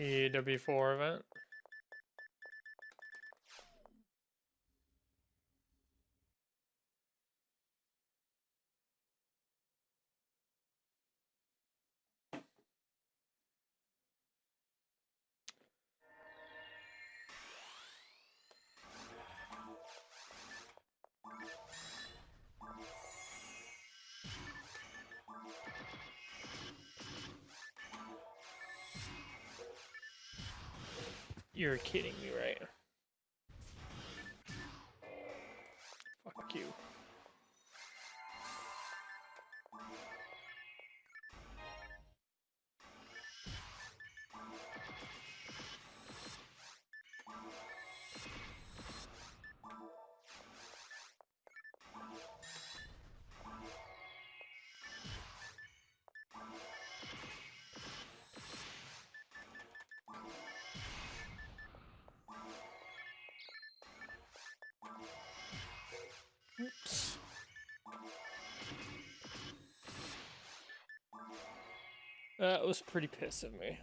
PW4 event. You're kidding me, right? Fuck you. Oops. That was pretty pissed of me.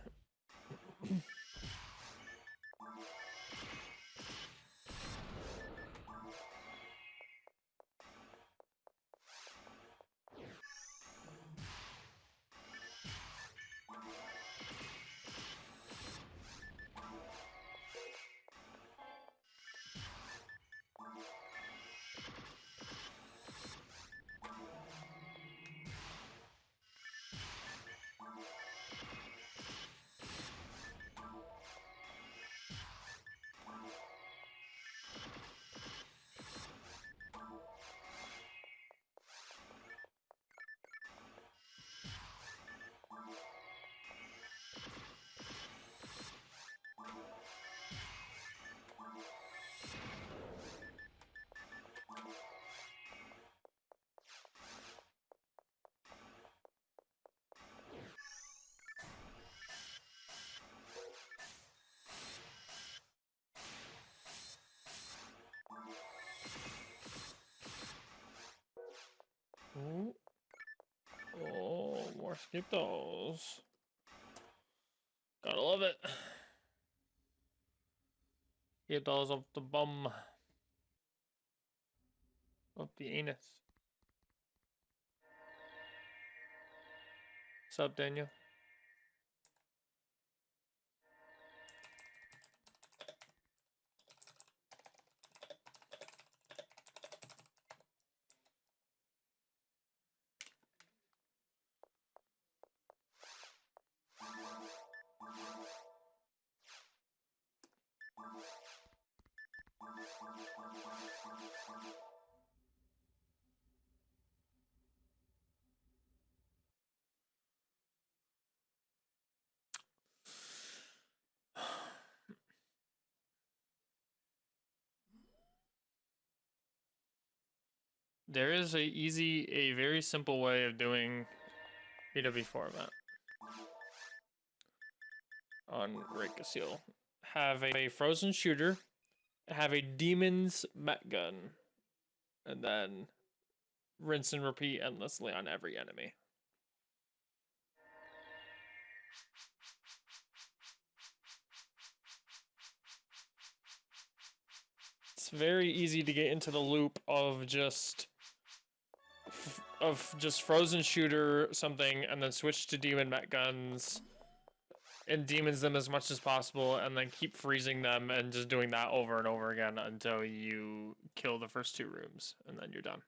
Ooh. Oh, more skip those. Gotta love it. Get those up the bum. Up the anus. What's up, Daniel? There is a very simple way of doing PW4 event on Rake Seal. Have a frozen shooter, have a demon's met gun, and then rinse and repeat endlessly on every enemy. It's very easy to get into the loop of just frozen shooter something and then switch to demon met guns and demons them as much as possible and then keep freezing them and just doing that over and over again until you kill the first 2 rooms and then you're done.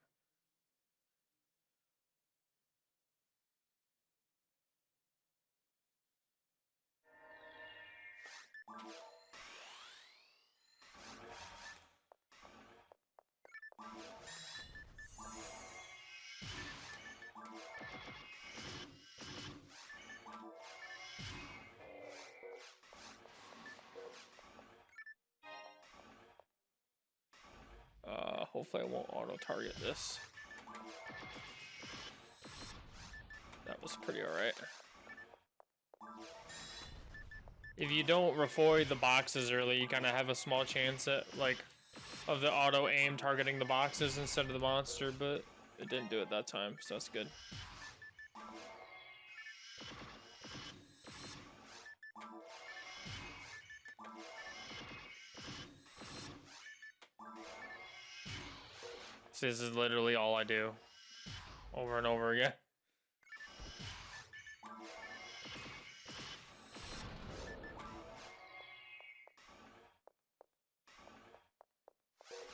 Hopefully I won't auto-target this. That was pretty alright. If you don't refoy the boxes early, you kind of have a small chance at, like, of the auto-aim targeting the boxes instead of the monster, but it didn't do it that time, so that's good. So this is literally all I do. Over and over again.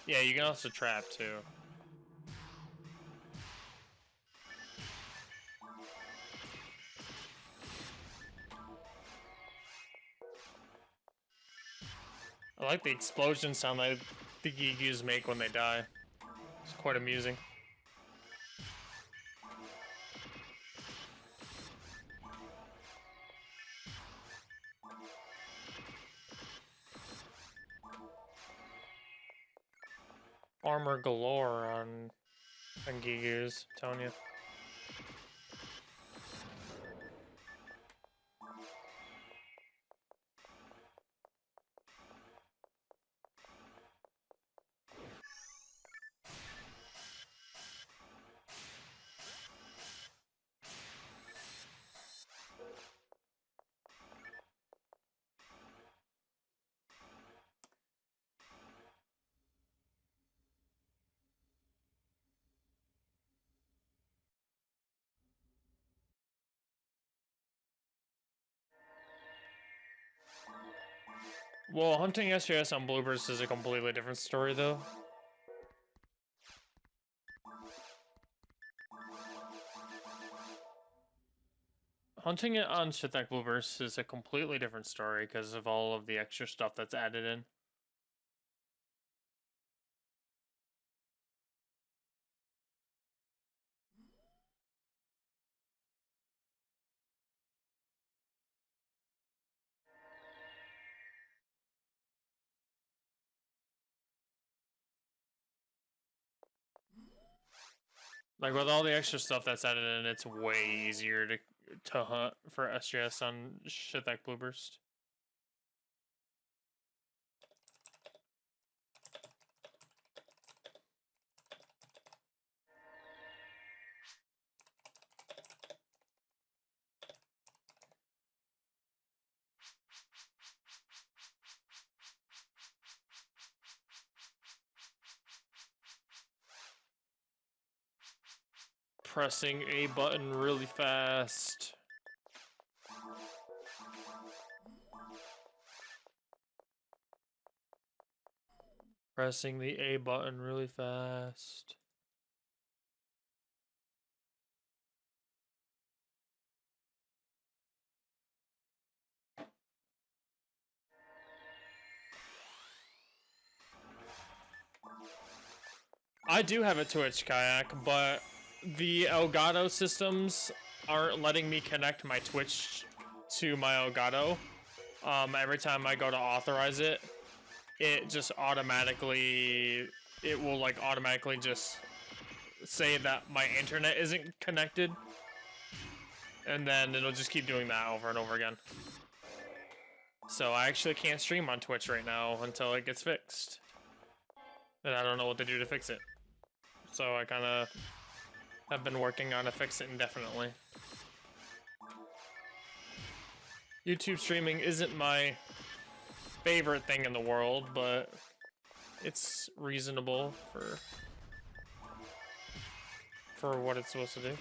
Yeah, you can also trap too. I like the explosion sound that the Gigus make when they die. It's quite amusing. Armor galore on Gigus, I'm telling you. Well, hunting SGS on bloopers is a completely different story, though. Hunting it on Shithak bloopers is a completely different story because of all of the extra stuff that's added in. Like, with all the extra stuff that's added in, it's way easier to hunt for SGS on Shithak bloopers. Pressing A button really fast. Pressing the A button really fast. I do have a Twitch kayak, but the Elgato systems aren't letting me connect my Twitch to my Elgato. Every time I go to authorize it, it just automatically, it will like automatically just say that my internet isn't connected. And then it'll just keep doing that over and over again. So I actually can't stream on Twitch right now until it gets fixed. And I don't know what to do to fix it. So I kind of have been working on to fix it indefinitely. YouTube streaming isn't my favorite thing in the world, but it's reasonable for what it's supposed to do.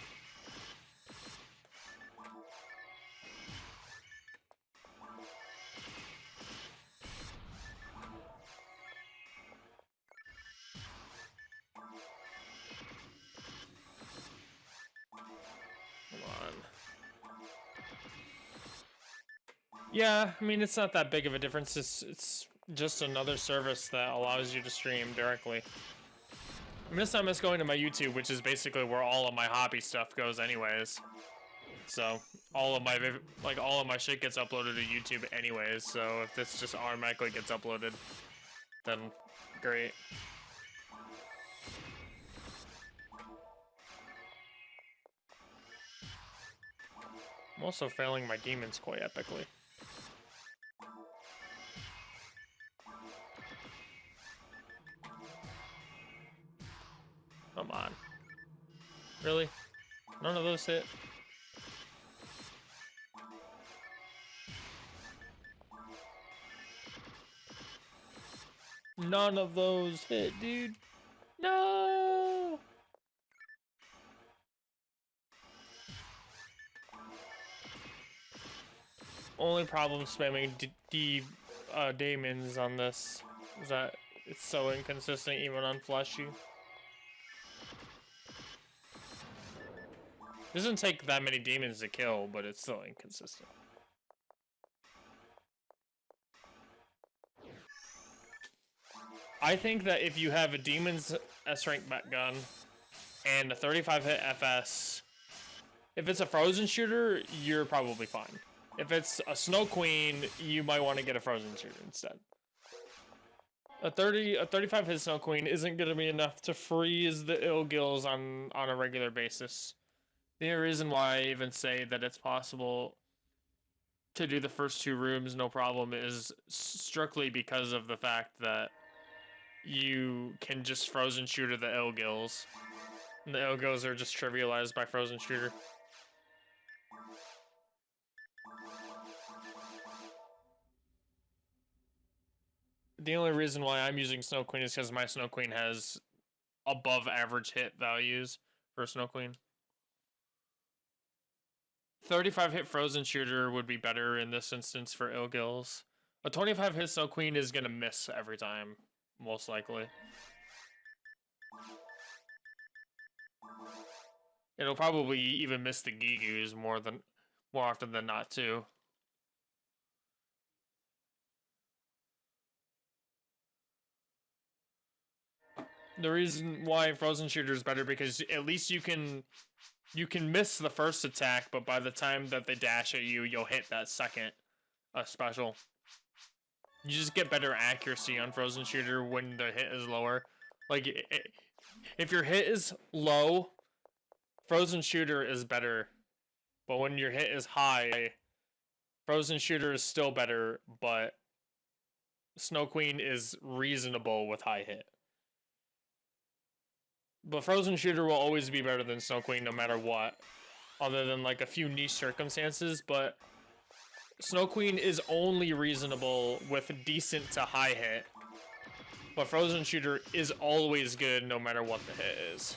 Yeah, I mean, it's not that big of a difference. It's just another service that allows you to stream directly. I mean, this time it's going to my YouTube, which is basically where all of my hobby stuff goes anyways. So, all of my shit gets uploaded to YouTube anyways, so if this just automatically gets uploaded, then great. I'm also failing my demons quite epically. Come on. Really? None of those hit? None of those hit, dude. No! Only problem spamming demons on this is that it's so inconsistent even on fleshy. Doesn't take that many demons to kill, but it's still inconsistent. I think that if you have a demon's S-rank mech gun and a 35 hit FS, if it's a frozen shooter, you're probably fine. If it's a Snow Queen, you might want to get a frozen shooter instead. A 35 hit Snow Queen isn't going to be enough to freeze the ill gills on a regular basis. The reason why I even say that it's possible to do the first 2 rooms no problem is strictly because of the fact that you can just frozen shooter the ill gills. And the ill gills are just trivialized by frozen shooter. The only reason why I'm using Snow Queen is because my Snow Queen has above average hit values for Snow Queen. 35 hit frozen shooter would be better in this instance for ill gills. A 25 hit Snow Queen is gonna miss every time, most likely. It'll probably even miss the Gigus more often than not too. The reason why frozen shooter is better because at least you can miss the first attack, but by the time that they dash at you, you'll hit that second special. You just get better accuracy on frozen shooter when the hit is lower. Like, if your hit is low, frozen shooter is better. But when your hit is high, frozen shooter is still better, but Snow Queen is reasonable with high hit. But frozen shooter will always be better than Snow Queen no matter what, other than like a few niche circumstances, but Snow Queen is only reasonable with decent to high hit, but frozen shooter is always good no matter what the hit is.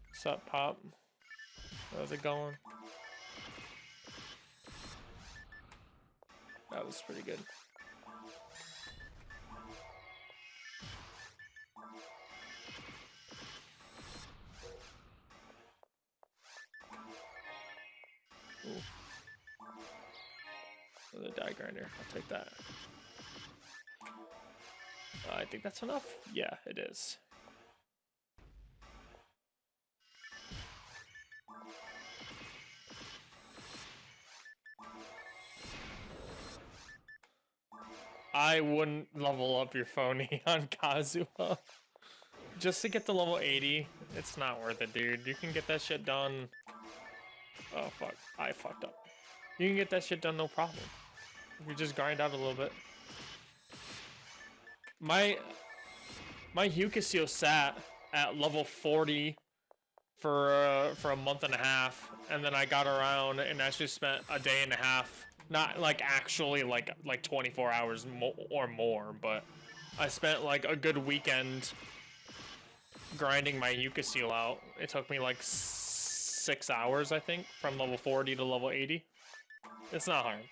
What's up, Pop? How's it going? That was pretty good. Ooh. Another die grinder. I'll take that. I think that's enough. Yeah, it is. I wouldn't level up your phony on Kazuha. Just to get to level 80, it's not worth it, dude. You can get that shit done. Oh, fuck. I fucked up. You can get that shit done no problem. If you just grind out a little bit. My Hyukaseo sat at level 40 for a month and a half, and then I got around and actually spent a day and a half, not like actually like 24 hours or more, but I spent like a good weekend grinding my Hyukaseo out. It took me like 6 hours, I think, from level 40 to level 80. It's not hard.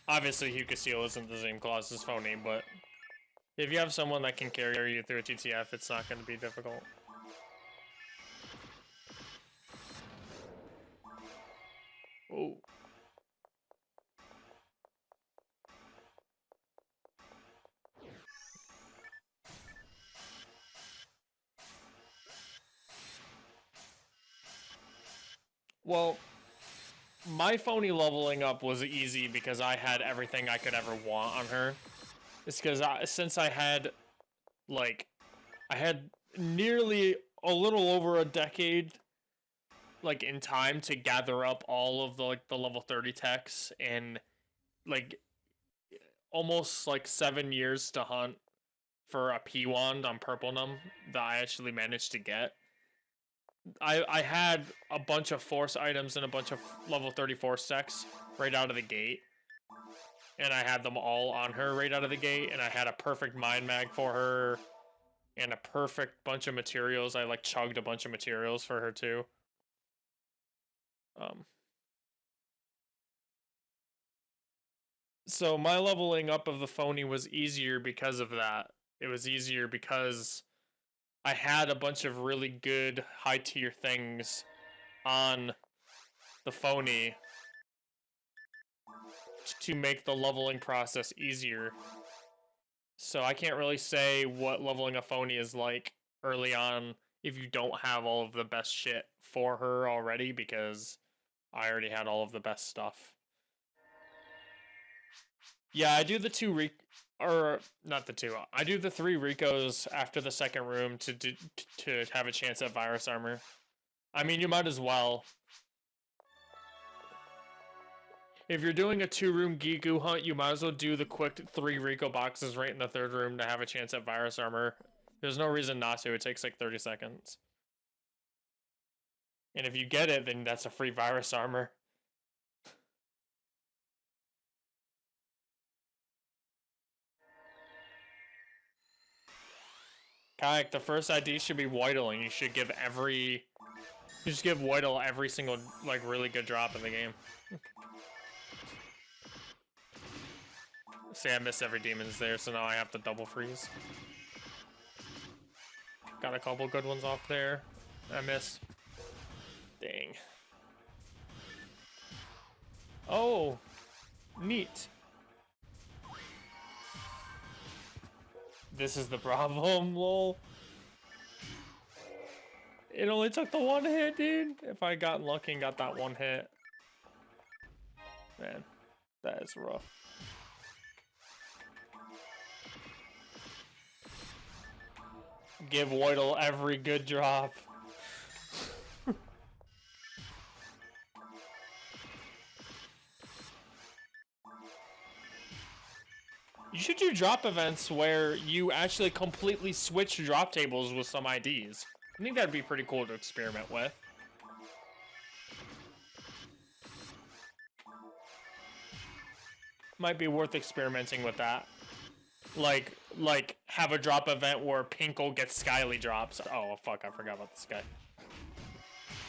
Obviously, Hyukaseo isn't the same class as Phony, but if you have someone that can carry you through a TTF, it's not going to be difficult. Oh. Well, my Phony leveling up was easy because I had everything I could ever want on her. It's because since I had, like, I had nearly a little over a decade, like, in time to gather up all of the, like, the level 30 techs and, like, almost, like, 7 years to hunt for a P-Wand on Purple Num that I actually managed to get. I had a bunch of force items and a bunch of level 34 stacks right out of the gate. And I had them all on her right out of the gate, and I had a perfect mind mag for her, and a perfect bunch of materials. I like chugged a bunch of materials for her too. So my leveling up of the phony was easier because of that. It was easier because I had a bunch of really good high tier things on the phony to make the leveling process easier. So I can't really say what leveling a phony is like early on if you don't have all of the best shit for her already, because I already had all of the best stuff. Yeah, I do the two or not the two. I do the 3 Ricos after the second room to have a chance at virus armor. I mean, you might as well. If you're doing a 2-room Gigu hunt, you might as well do the quick 3 Rico boxes right in the 3rd room to have a chance at virus armor. There's no reason not to. It takes like 30 seconds. And if you get it, then that's a free virus armor. Kayak, the first ID should be Whitling. You should give You just give Whittle every single, like, really good drop in the game. See, I missed every demons there, so now I have to double freeze. Got a couple good ones off there. I missed. Dang. Oh, neat. This is the problem, lol. It only took the 1 hit, dude. If I got lucky and got that 1 hit. Man, that is rough. Give Whittle every good drop. You should do drop events where you actually completely switch drop tables with some IDs. I think that'd be pretty cool to experiment with. Might be worth experimenting with that. Like have a drop event where Pinkle gets Skyly drops. Oh fuck, I forgot about this guy.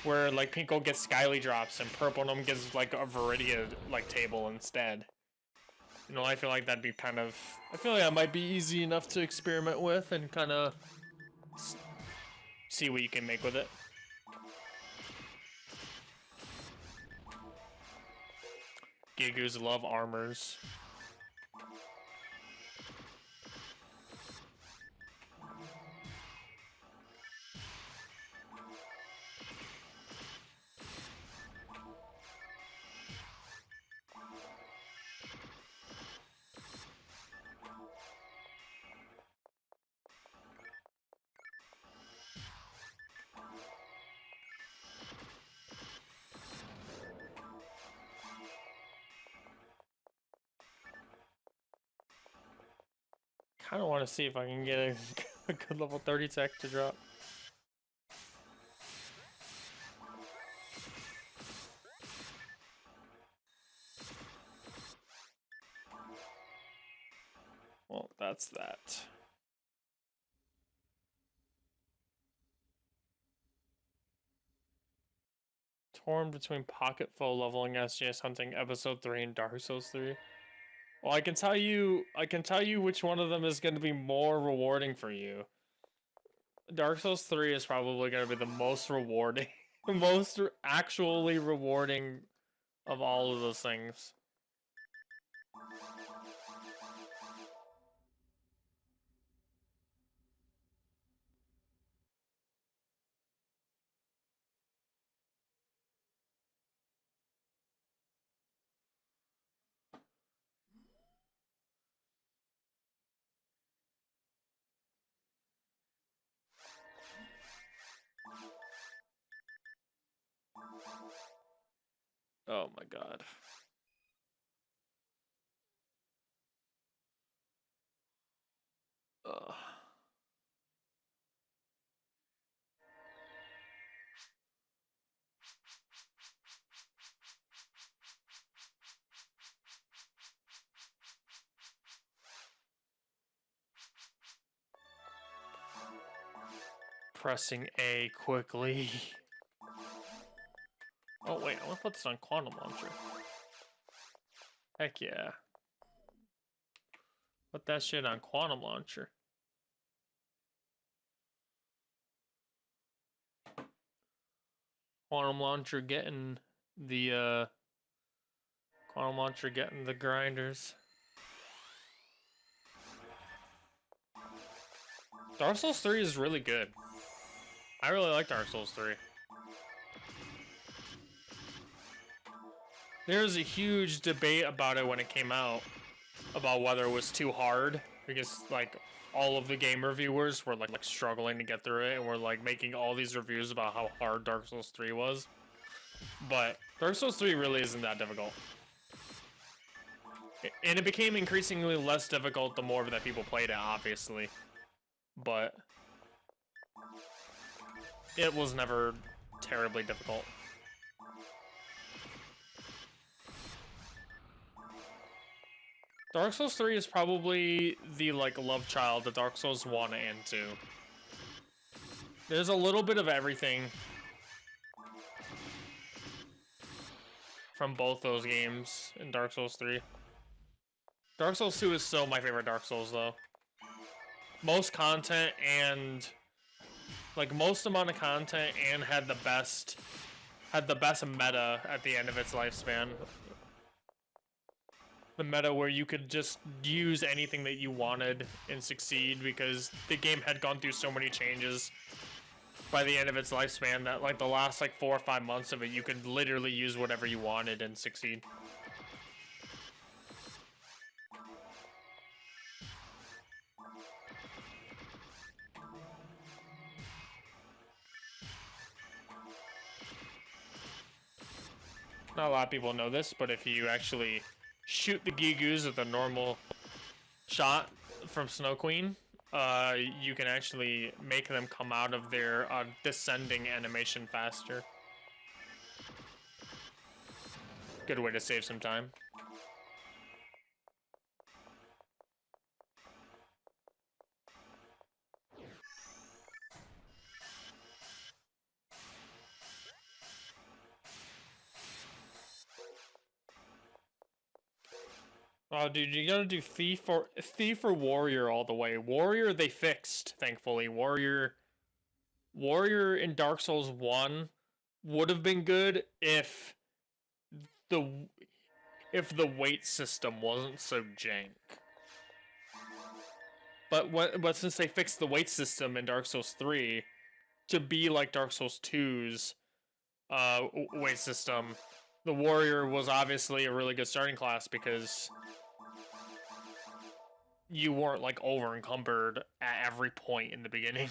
Where like Pinkle gets Skyly drops and Purplenum gets like a Viridia like table instead. You know, I feel like that'd be kind of. I feel like that might be easy enough to experiment with and kind of see what you can make with it. Gigus love armors. I don't want to see if I can get a good level 30 tech to drop. Well, that's that. Torn between Pocket Foe leveling SGS hunting episode 3 and Dark Souls 3. Well, I can tell you which one of them is going to be more rewarding for you. Dark Souls 3 is probably going to be the most rewarding, the most actually rewarding of all of those things. Oh my god. Ugh. pressing A quickly. Oh wait, I want to put this on Quantum Launcher. Heck yeah. Put that shit on Quantum Launcher. Quantum Launcher getting the grinders. Dark Souls 3 is really good. I really like Dark Souls 3. There was a huge debate about it when it came out, about whether it was too hard, because like all of the game reviewers were like struggling to get through it, and were like making all these reviews about how hard Dark Souls 3 was. But Dark Souls 3 really isn't that difficult. And it became increasingly less difficult the more that people played it, obviously. But it was never terribly difficult. Dark Souls 3 is probably the like love child of Dark Souls 1 and 2. There's a little bit of everything from both those games in Dark Souls 3. Dark Souls 2 is still my favorite Dark Souls though. Most content and like most amount of content, and had the best meta at the end of its lifespan. The meta where you could just use anything that you wanted and succeed, because the game had gone through so many changes by the end of its lifespan that like the last like 4 or 5 months of it, you could literally use whatever you wanted and succeed. Not a lot of people know this, but if you actually shoot the Gigus with a normal shot from Snow Queen, you can actually make them come out of their descending animation faster. Good way to save some time. Oh, dude, you gotta do Thief or Warrior all the way. Warrior they fixed, thankfully. Warrior in Dark Souls 1 would have been good if the weight system wasn't so jank. But since they fixed the weight system in Dark Souls 3 to be like Dark Souls 2's weight system, the Warrior was obviously a really good starting class, because you weren't like over encumbered at every point in the beginning.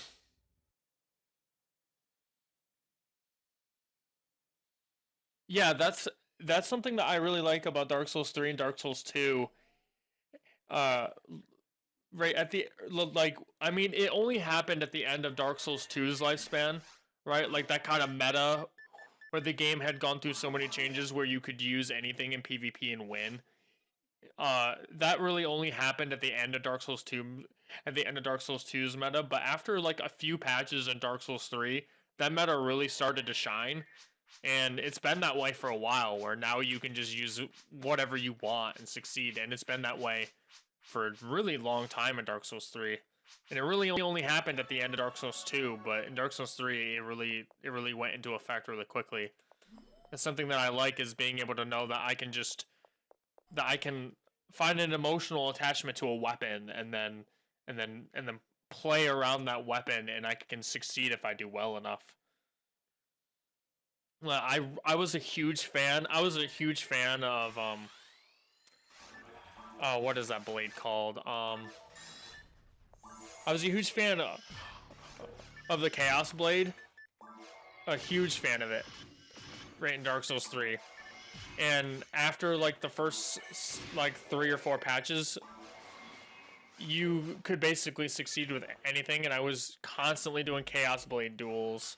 Yeah, that's something that I really like about Dark Souls 3 and Dark Souls 2. Right at the like, I mean, it only happened at the end of Dark Souls 2's lifespan, right? Like that kind of meta where the game had gone through so many changes where you could use anything in PvP and win. That really only happened at the end of Dark Souls 2, at the end of Dark Souls 2's meta, but after like a few patches in Dark Souls 3, that meta really started to shine, and it's been that way for a while, where now you can just use whatever you want and succeed, and it's been that way for a really long time in Dark Souls 3. And it really only happened at the end of Dark Souls 2, but in Dark Souls 3, it really went into effect really quickly. And something that I like is being able to know that I can find an emotional attachment to a weapon, and then play around that weapon, and I can succeed if I do well enough. I was a huge fan. I was a huge fan of oh, what is that blade called? I was a huge fan of the Chaos Blade. A huge fan of it. Right in Dark Souls 3. And after like the first like 3 or 4 patches, you could basically succeed with anything, and I was constantly doing Chaos Blade duels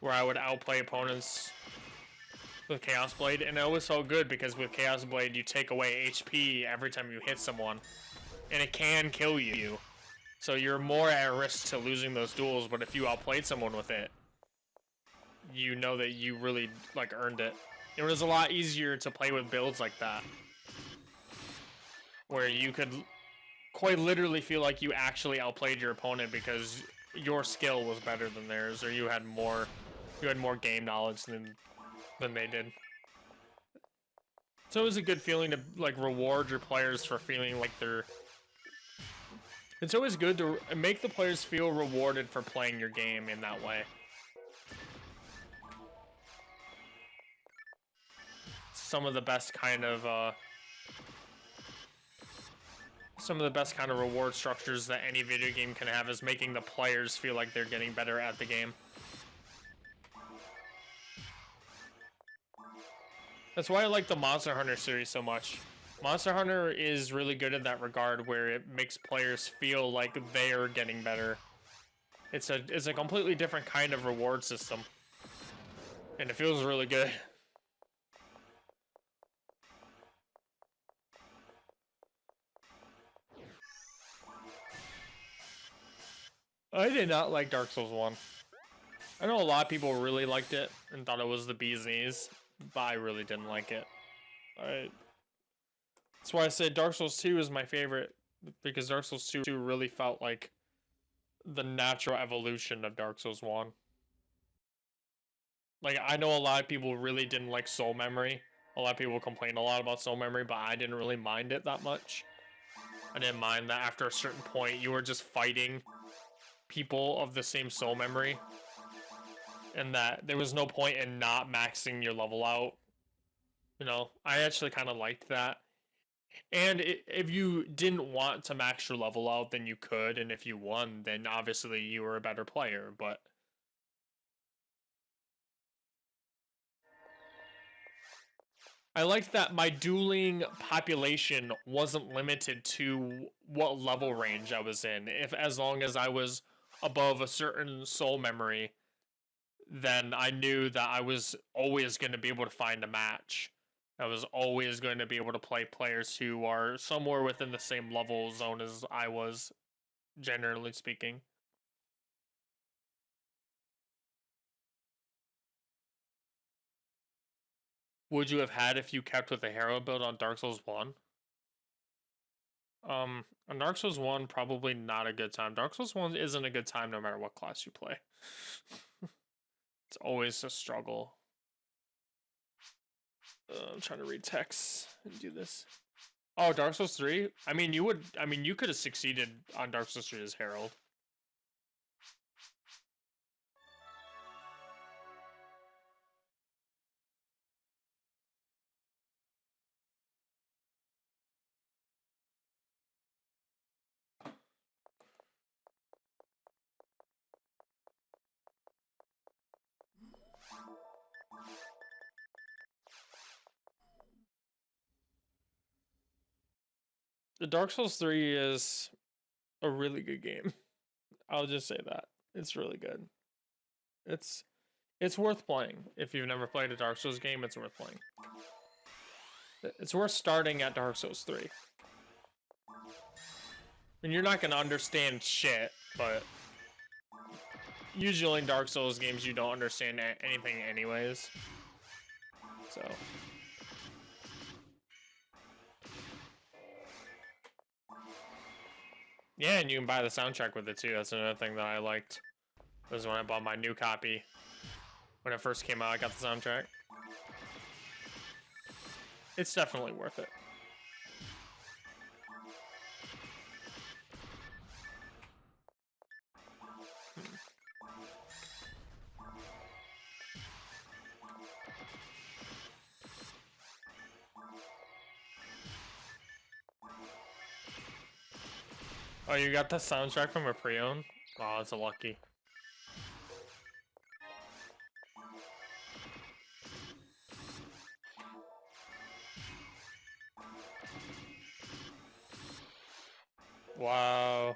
where I would outplay opponents with Chaos Blade, and it always felt good because with Chaos Blade you take away HP every time you hit someone, and it can kill you. So you're more at risk to losing those duels, but if you outplayed someone with it, you know that you really, like, earned it. It was a lot easier to play with builds like that, where you could quite literally feel like you actually outplayed your opponent because your skill was better than theirs, or you had more game knowledge than they did. So it was a good feeling to, like, reward your players for feeling like they're... It's always good to make the players feel rewarded for playing your game in that way. Some of the best kind of reward structures that any video game can have is making the players feel like they're getting better at the game. That's why I like the Monster Hunter series so much. Monster Hunter is really good in that regard, where it makes players feel like they're getting better. It's a completely different kind of reward system, and it feels really good. I did not like Dark Souls 1. I know a lot of people really liked it and thought it was the bee's knees, but I really didn't like it. That's why I said Dark Souls 2 is my favorite, because Dark Souls 2 really felt like the natural evolution of Dark Souls 1. Like, I know a lot of people really didn't like Soul Memory. A lot of people complain a lot about Soul Memory, but I didn't really mind it that much. I didn't mind that after a certain point, you were just fighting people of the same soul memory, and that there was no point in not maxing your level out. You know, I actually kind of liked that. And if you didn't want to max your level out, then you could, and if you won, then obviously you were a better player, but... I liked that my dueling population wasn't limited to what level range I was in. As long as I was above a certain soul memory, then I knew that I was always going to be able to find a match. I was always going to be able to play players who are somewhere within the same level zone as I was, generally speaking. Would you have had if you kept with the hero build on Dark Souls 1? On Dark Souls 1, probably not a good time. Dark Souls 1 isn't a good time no matter what class you play. It's always a struggle. I'm trying to read text and do this. Oh, Dark Souls 3? I mean, you could have succeeded on Dark Souls 3 as Herald. The Dark Souls 3 is a really good game. I'll just say that. It's really good. It's worth playing. If you've never played a Dark Souls game, it's worth playing. It's worth starting at Dark Souls 3. And you're not gonna understand shit, but usually in Dark Souls games you don't understand anything anyways. So yeah, and you can buy the soundtrack with it too. That's another thing that I liked. Was when I bought my new copy. When it first came out, I got the soundtrack. It's definitely worth it. Oh, you got the soundtrack from a pre-owned? Oh, that's a lucky. Wow.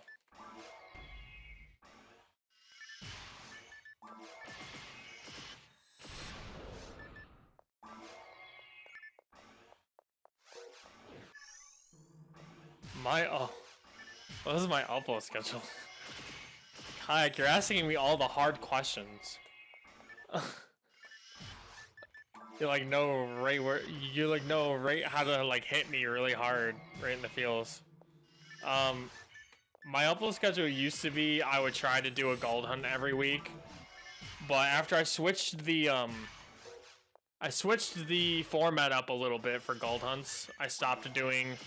What is my upload schedule? Kayak, you're asking me all the hard questions. You like know right where you like know right how to like hit me really hard right in the feels. My upload schedule used to be I would try to do a gold hunt every week, but after I switched the format up a little bit for gold hunts. I stopped doing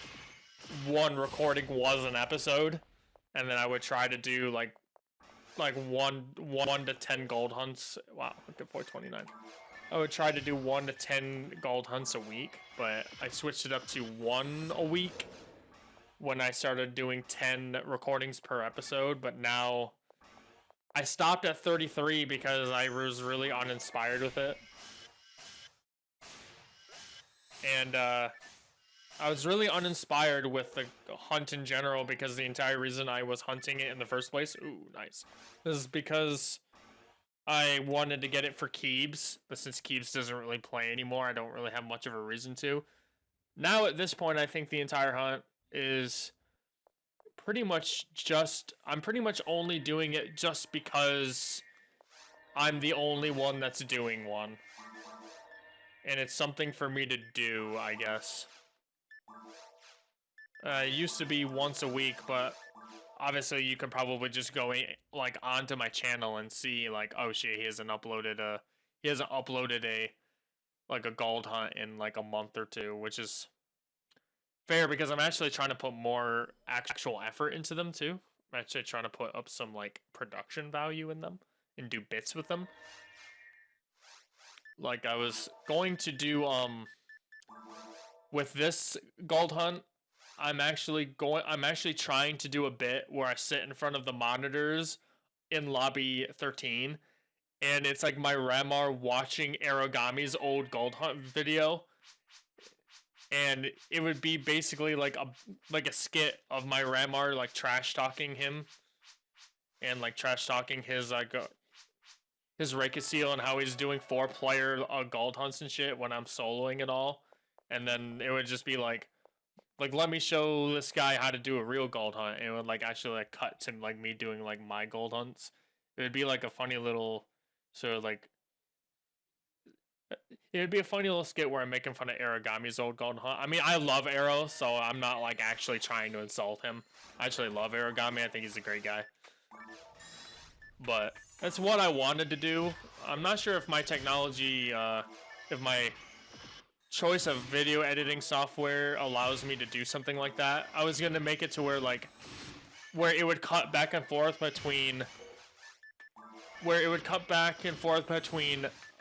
one recording was an episode, and then I would try to do like one to 10 gold hunts. Wow, look at 429. I would try to do 1 to 10 gold hunts a week, but I switched it up to 1 a week when I started doing 10 recordings per episode. But now I stopped at 33 because I was really uninspired with it. And I was really uninspired with the hunt in general because the entire reason I was hunting it in the first place, ooh, nice, is because I wanted to get it for Keebs, but since Keebs doesn't really play anymore, I don't really have much of a reason to. Now at this point, I think the entire hunt is pretty much just, I'm pretty much only doing it just because I'm the only one that's doing one. And it's something for me to do, I guess. It used to be once a week, but obviously you could probably just go in, like onto my channel and see like, oh shit, he hasn't uploaded a like a gold hunt in like a month or two, which is fair because I'm actually trying to put more actual effort into them too. I'm actually trying to put up some like production value in them and do bits with them. Like I was going to do with this gold hunt, I'm actually trying to do a bit where I sit in front of the monitors in lobby 13 and it's like my Ramar watching Aragami's old gold hunt video, and it would be basically like a skit of my Ramar like trash talking him and like trash talking his his Reikasil and how he's doing 4-player gold hunts and shit when I'm soloing and all. And then it would just be like let me show this guy how to do a real gold hunt, and it would like actually like cut to like me doing like my gold hunts. It would be like a funny little sort of like it would be a funny little skit where I'm making fun of Aragami's old gold hunt. I mean, I love Arrow, so I'm not like actually trying to insult him. I actually love Aragami. I think he's a great guy. But that's what I wanted to do. I'm not sure if my technology, if my choice of video editing software allows me to do something like that. I was gonna make it to where like, where it would cut back and forth between,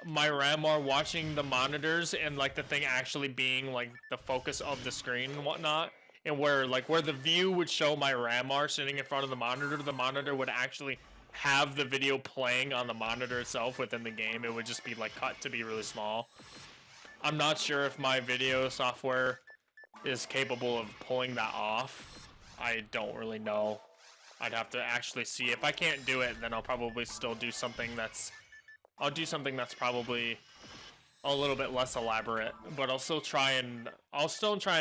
my Ramar watching the monitors and like the thing actually being like the focus of the screen and whatnot. And where the view would show my Ramar sitting in front of the monitor would actually have the video playing on the monitor itself within the game. It would just be like cut to be really small. I'm not sure if my video software is capable of pulling that off. I don't really know. I'd have to actually see. If I can't do it, then I'll probably still do something that's probably a little bit less elaborate, but I'll still try and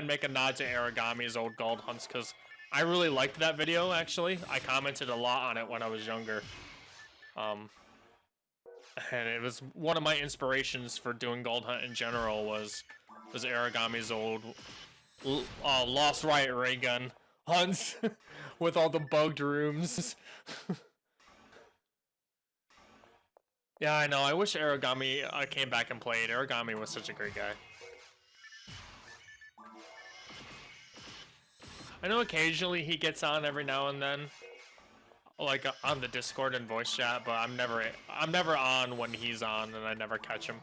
make a nod to Aragami's old gold hunts because I really liked that video. Actually, I commented a lot on it when I was younger, and it was one of my inspirations for doing gold hunt in general was Aragami's old Lost Riot ray gun hunts with all the bugged rooms. Yeah, I know. I wish Aragami came back and played. Aragami was such a great guy. I know occasionally he gets on every now and then, like on the Discord and voice chat, but I'm never on when he's on, and I never catch him.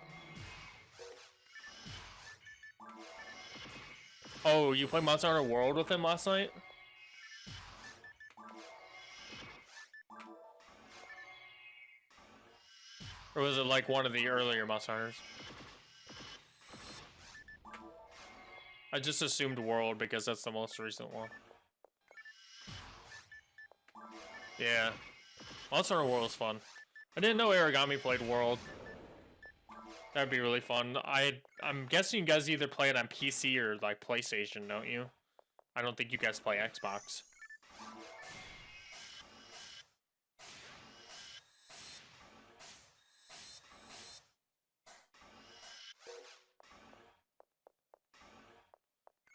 Oh, you played Monster Hunter World with him last night? Or was it like one of the earlier Monster Hunters? I just assumed World because that's the most recent one. Yeah. Monster Hunter World is fun. I didn't know Aragami played World. That'd be really fun. I'm guessing you guys either play it on PC or like PlayStation, don't you? I don't think you guys play Xbox.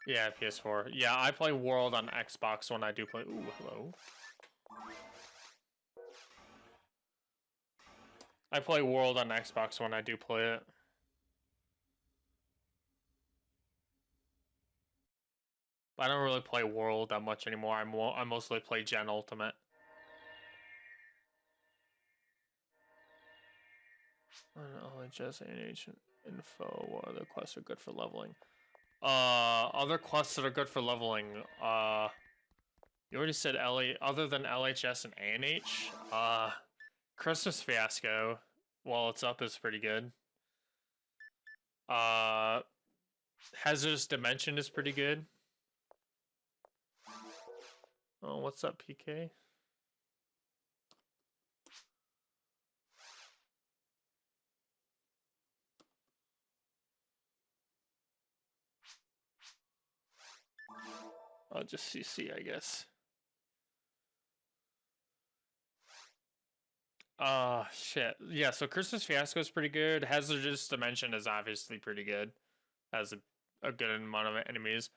Yeah, PS4. Yeah, I play World on Xbox when I do play. Ooh, hello. I play World on Xbox when I do play it. I don't really play World that much anymore. I mostly play Gen Ultimate. LHS, ANH, info. What other quests are good for leveling? Other quests that are good for leveling. You already said other than LHS and ANH. Christmas Fiasco, while it's up, is pretty good. Hazardous Dimension is pretty good. Oh, what's up, PK? I'll just CC, I guess. Shit. Yeah, so Christmas Fiasco is pretty good. Hazardous Dimension is obviously pretty good. Has a good amount of enemies.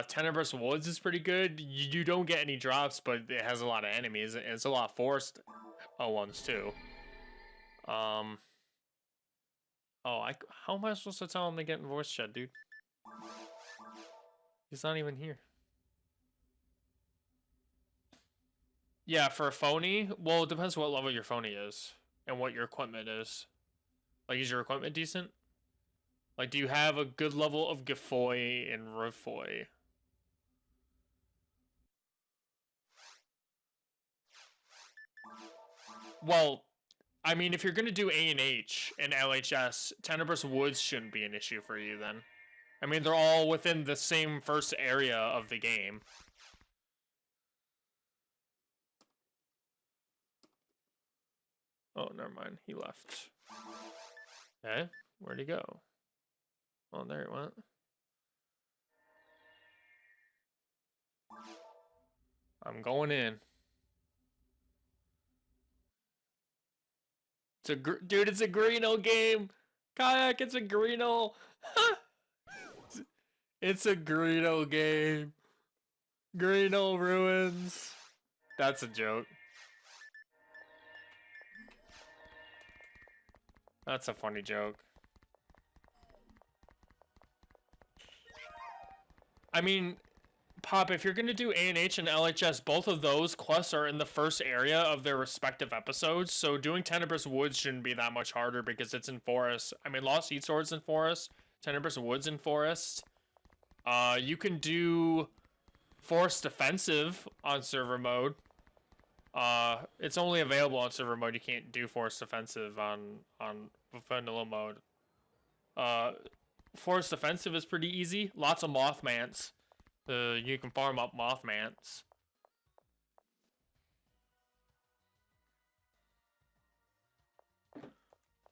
Tenebrous Woods is pretty good. You don't get any drops, but it has a lot of enemies. And it's a lot of forest ones, too. Oh, how am I supposed to tell him to get in voice chat, dude? He's not even here. Yeah, for a phony, well, it depends what level your phony is and what your equipment is. Like, is your equipment decent? Like, do you have a good level of Gifoy and Rifoy? Well, I mean, if you're gonna do ANH and LHS, Tenebrous Woods shouldn't be an issue for you then. I mean, they're all within the same first area of the game. Oh, never mind. He left. Okay, where'd he go? Oh, there it went. I'm going in. Dude, it's a Greeno game. Kayak, it's a Greeno. It's a Greeno game. Greeno ruins. That's a joke. That's a funny joke. I mean, Pop, if you're going to do ANH and LHS, both of those quests are in the first area of their respective episodes, so doing Tenebrous Woods shouldn't be that much harder because it's in Forest. I mean, Lost Seed Sword's in Forest, Tenebrous Woods in Forest. You can do Forest Defensive on server mode. It's only available on server mode. You can't do Forest Defensive on vanilla mode. Forest Defensive is pretty easy. Lots of Mothmants. You can farm up Mothmants.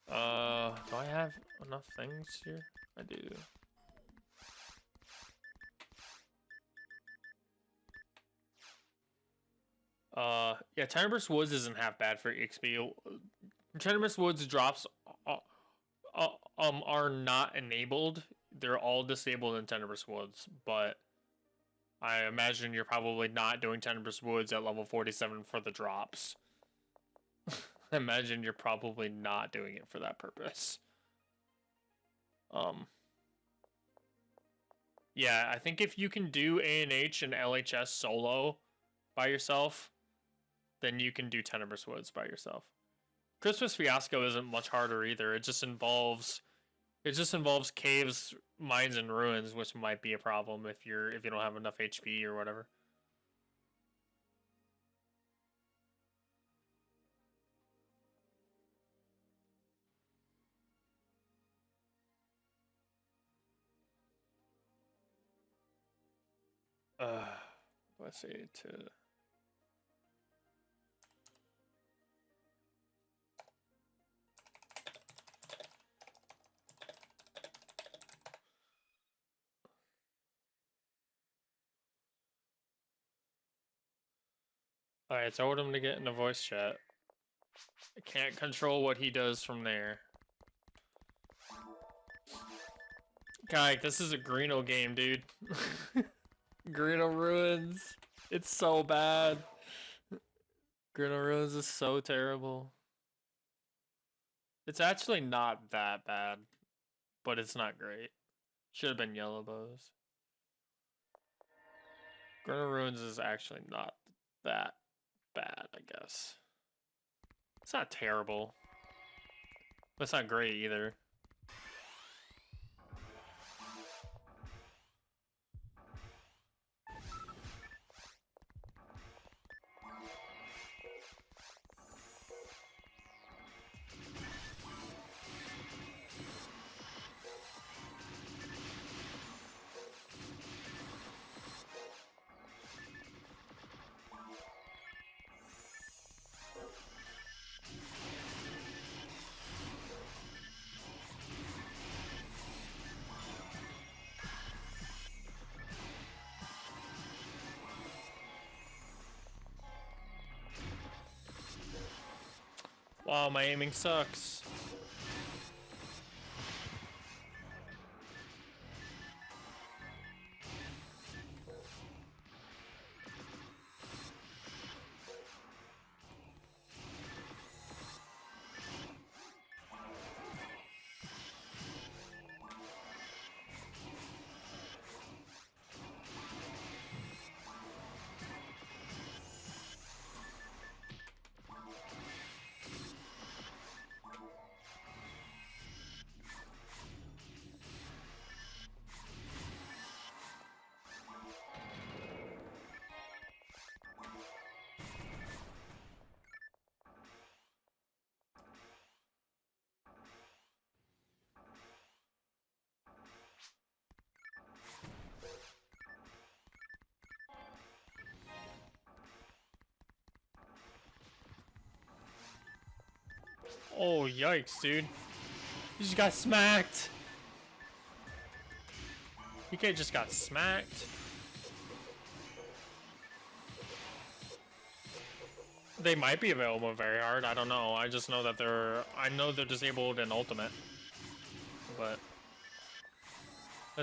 Do I have enough things here? I do. Yeah, Tenebrous Woods isn't half bad for XP. Tenebrous Woods drops are not enabled. They're all disabled in Tenebrous Woods, but I imagine you're probably not doing Tenebrous Woods at level 47 for the drops. I imagine you're probably not doing it for that purpose. Yeah, I think if you can do ANH and LHS solo by yourself, then you can do Tenebrous Woods by yourself. Christmas Fiasco isn't much harder either. It just involves caves, mines, and ruins, which might be a problem if you don't have enough HP or whatever. Let's say to. Alright, so I told him to get in the voice chat. I can't control what he does from there. Kai, this is a Greeno game, dude. Greeno Ruins. It's so bad. Greeno Ruins is so terrible. It's actually not that bad, but it's not great. Should have been Yellow Bows. Greeno Ruins is actually not that bad, I guess. It's not terrible, but it's not great either. Wow, my aiming sucks. Oh, yikes, dude. You just got smacked. PK just got smacked. They might be available very hard. I don't know. I just know that I know they're disabled in Ultimate. But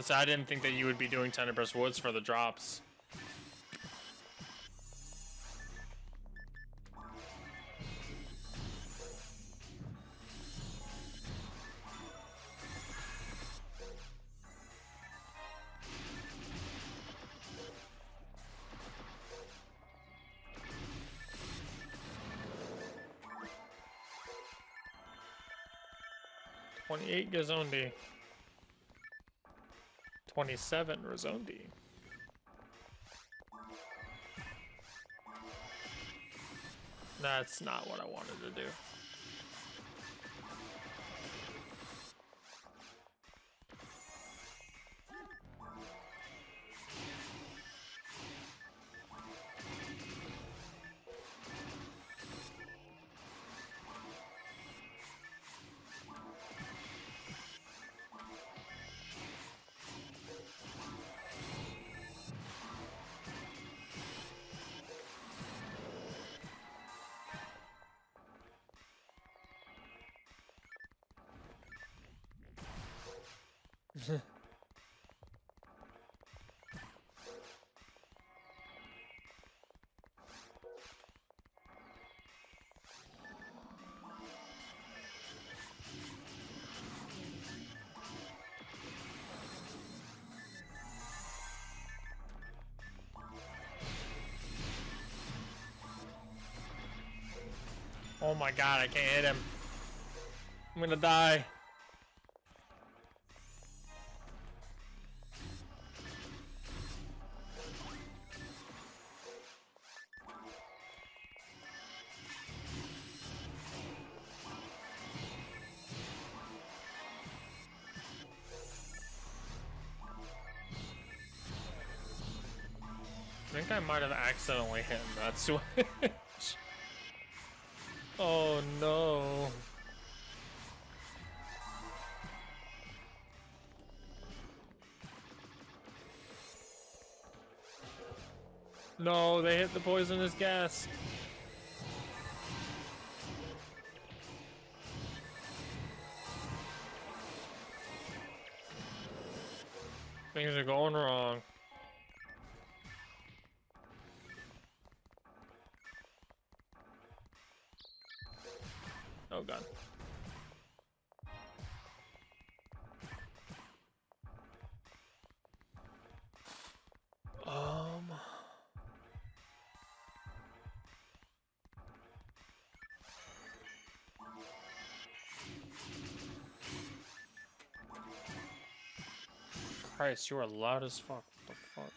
I didn't think that you would be doing Tenebrous Woods for the drops. $28 Gazondi. 27 Rozondi. That's not what I wanted to do. Oh my god, I can't hit him. I'm gonna die. I think I might have accidentally hit him that switch. Oh no. No, they hit the poisonous gas. going wrong? Oh god. Christ, you are loud as fuck. What the fuck?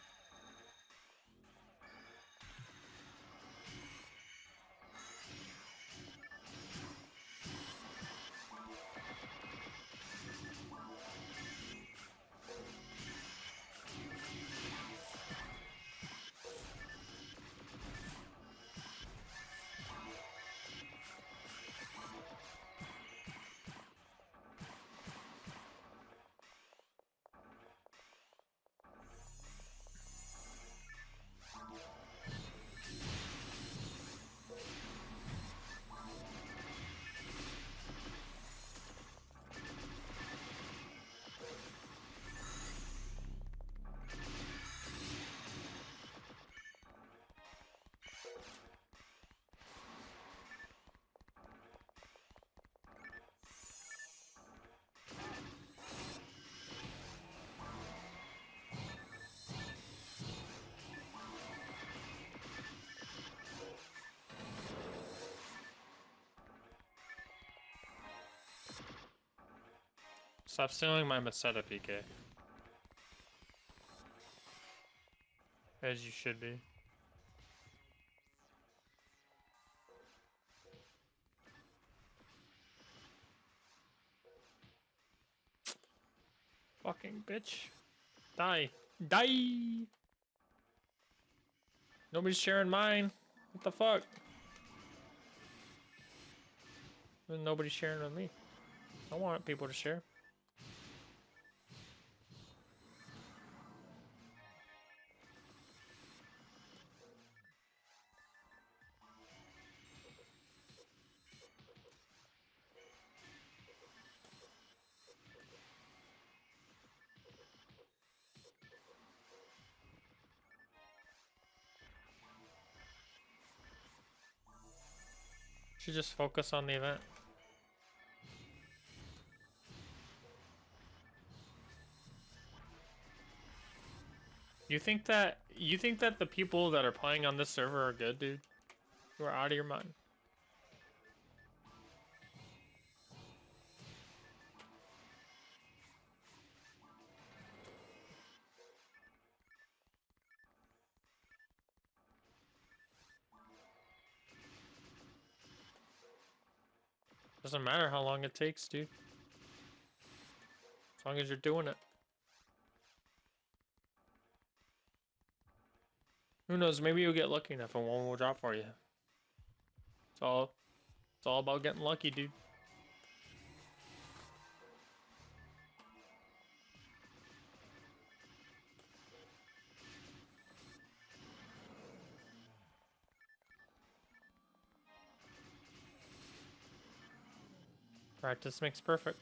Stop stealing my Meseta PK. As you should be. Fucking bitch. Die. Die! Nobody's sharing mine. What the fuck? Nobody's sharing with me. I want people to share. Should just focus on the event. You think that the people that are playing on this server are good, dude? You are out of your mind. Doesn't matter how long it takes, dude. As long as you're doing it. Who knows? Maybe you'll get lucky enough and one will drop for you. It's all about getting lucky, dude. Practice makes perfect.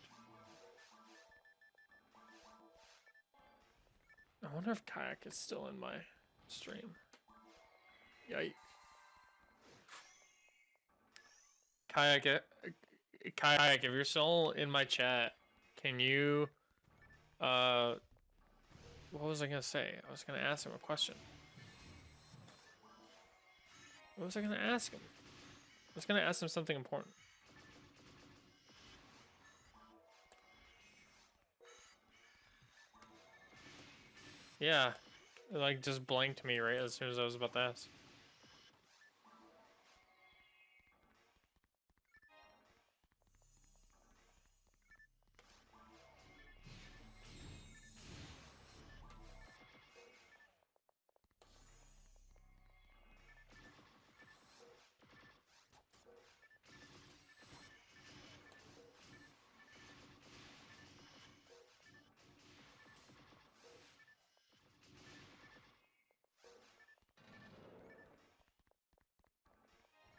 I wonder if Kayak is still in my stream. Yikes. Kayak, if you're still in my chat, can you, what was I gonna say? I was gonna ask him a question. What was I gonna ask him? I was gonna ask him something important. Yeah, it like just blanked me right as soon as I was about to ask.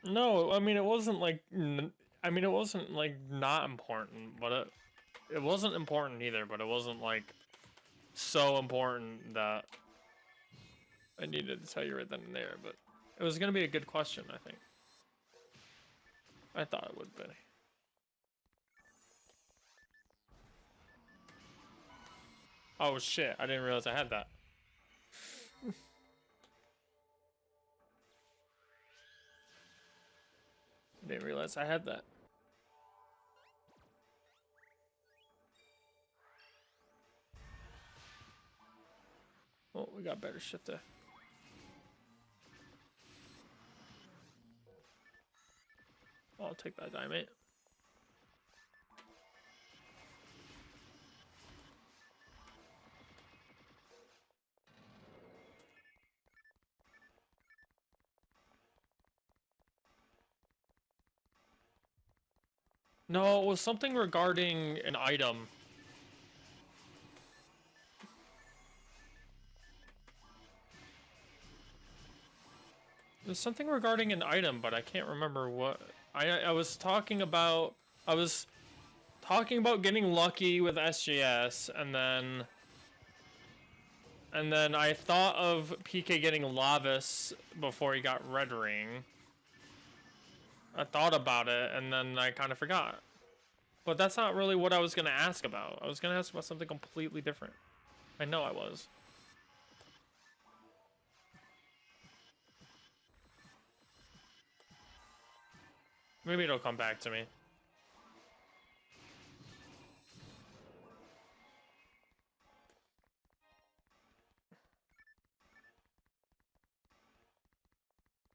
No, I mean it wasn't like it wasn't like not important, but it wasn't important either, but it wasn't like so important that I needed to tell you right then and there, but it was gonna be a good question, I think. I thought it would be. Oh shit, I didn't realize I had that. I didn't realize I had that. Oh, we got better shit there. I'll take that diamond. No, it was something regarding an item. There's something regarding an item, but I can't remember what. I was talking about. I was talking about getting lucky with SGS, and then I thought of PK getting Lavis before he got Red Ring. I thought about it, and then I kind of forgot. But that's not really what I was gonna ask about. I was gonna ask about something completely different. I know I was. Maybe it'll come back to me.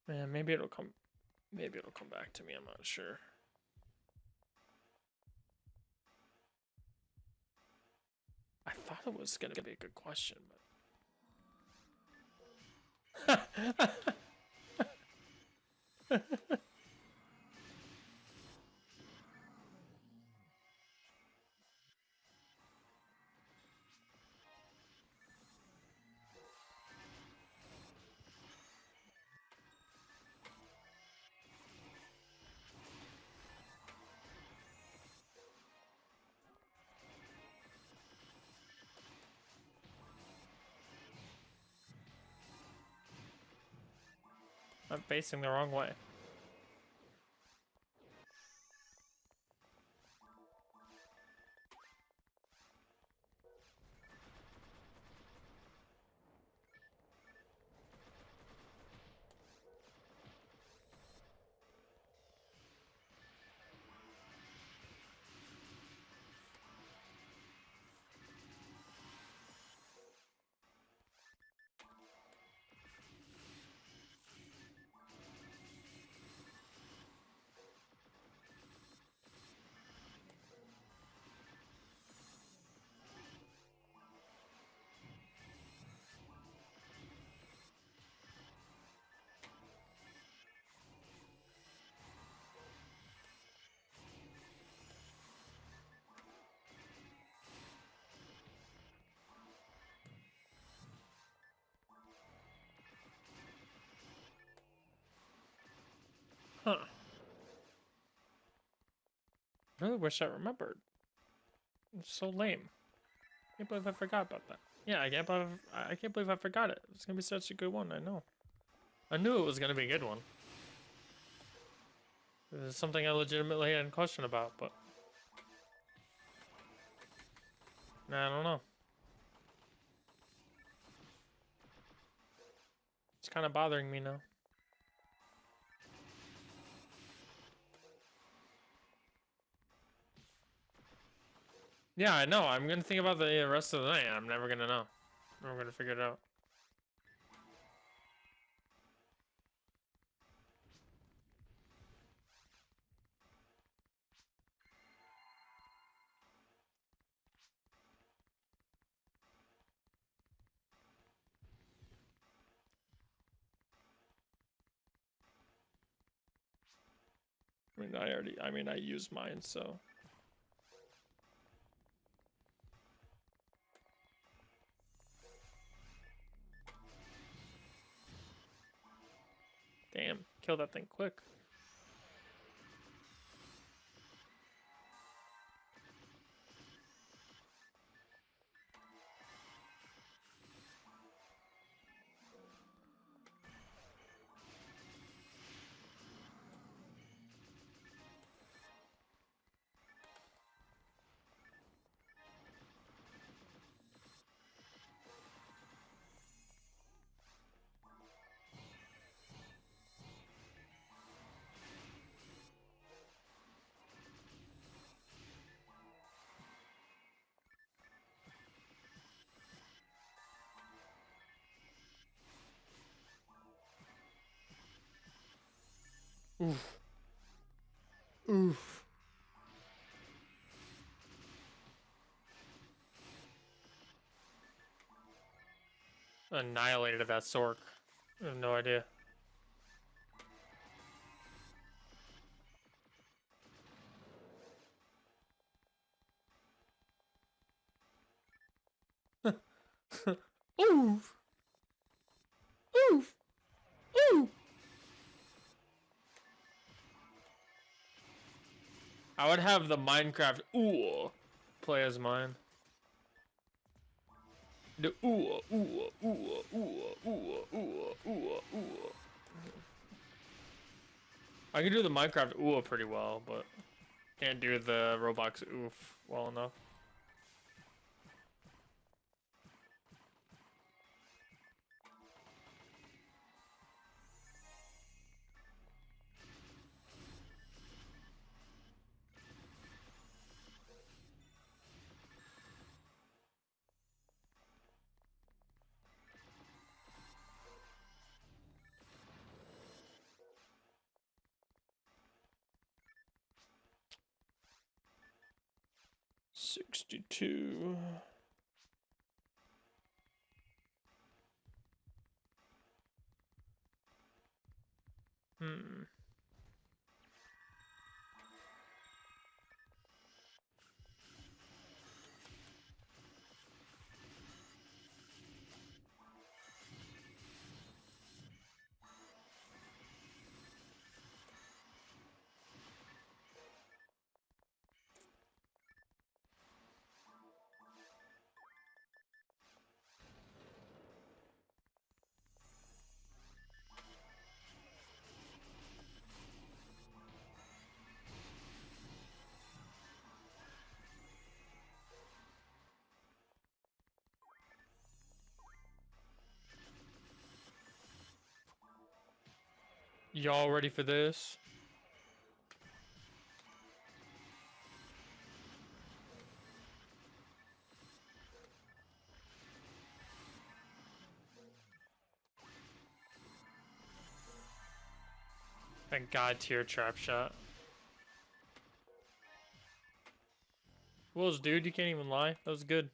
Man, maybe it'll come back to me, I'm not sure. I thought it was gonna be a good question, but I'm facing the wrong way. Huh. I really wish I remembered. It's so lame. I can't believe I forgot about that. Yeah, I can't believe I forgot it. It's gonna be such a good one, I know. I knew it was gonna be a good one. It was something I legitimately had a question about, but I don't know. It's kind of bothering me now. Yeah, I know. I'm gonna think about the rest of the night. I'm never gonna know. I'm gonna figure it out. I mean, I used mine, so. Damn, kill that thing quick. Oof. Oof. Annihilated that Sork. I have no idea. Oof. Oof. Oof. I would have the Minecraft play as mine. The I can do the Minecraft pretty well, but can't do the Roblox oof well enough. $62. Hmm. Y'all ready for this? Thank God, tier trap shot. Wills, dude, you can't even lie. That was good.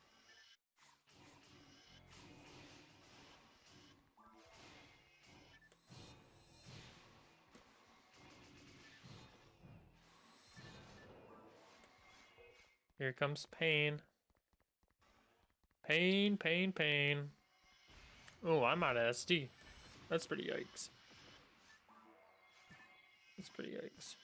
Here comes pain. Pain, pain, pain. Oh, I'm out of SD. That's pretty yikes. That's pretty yikes.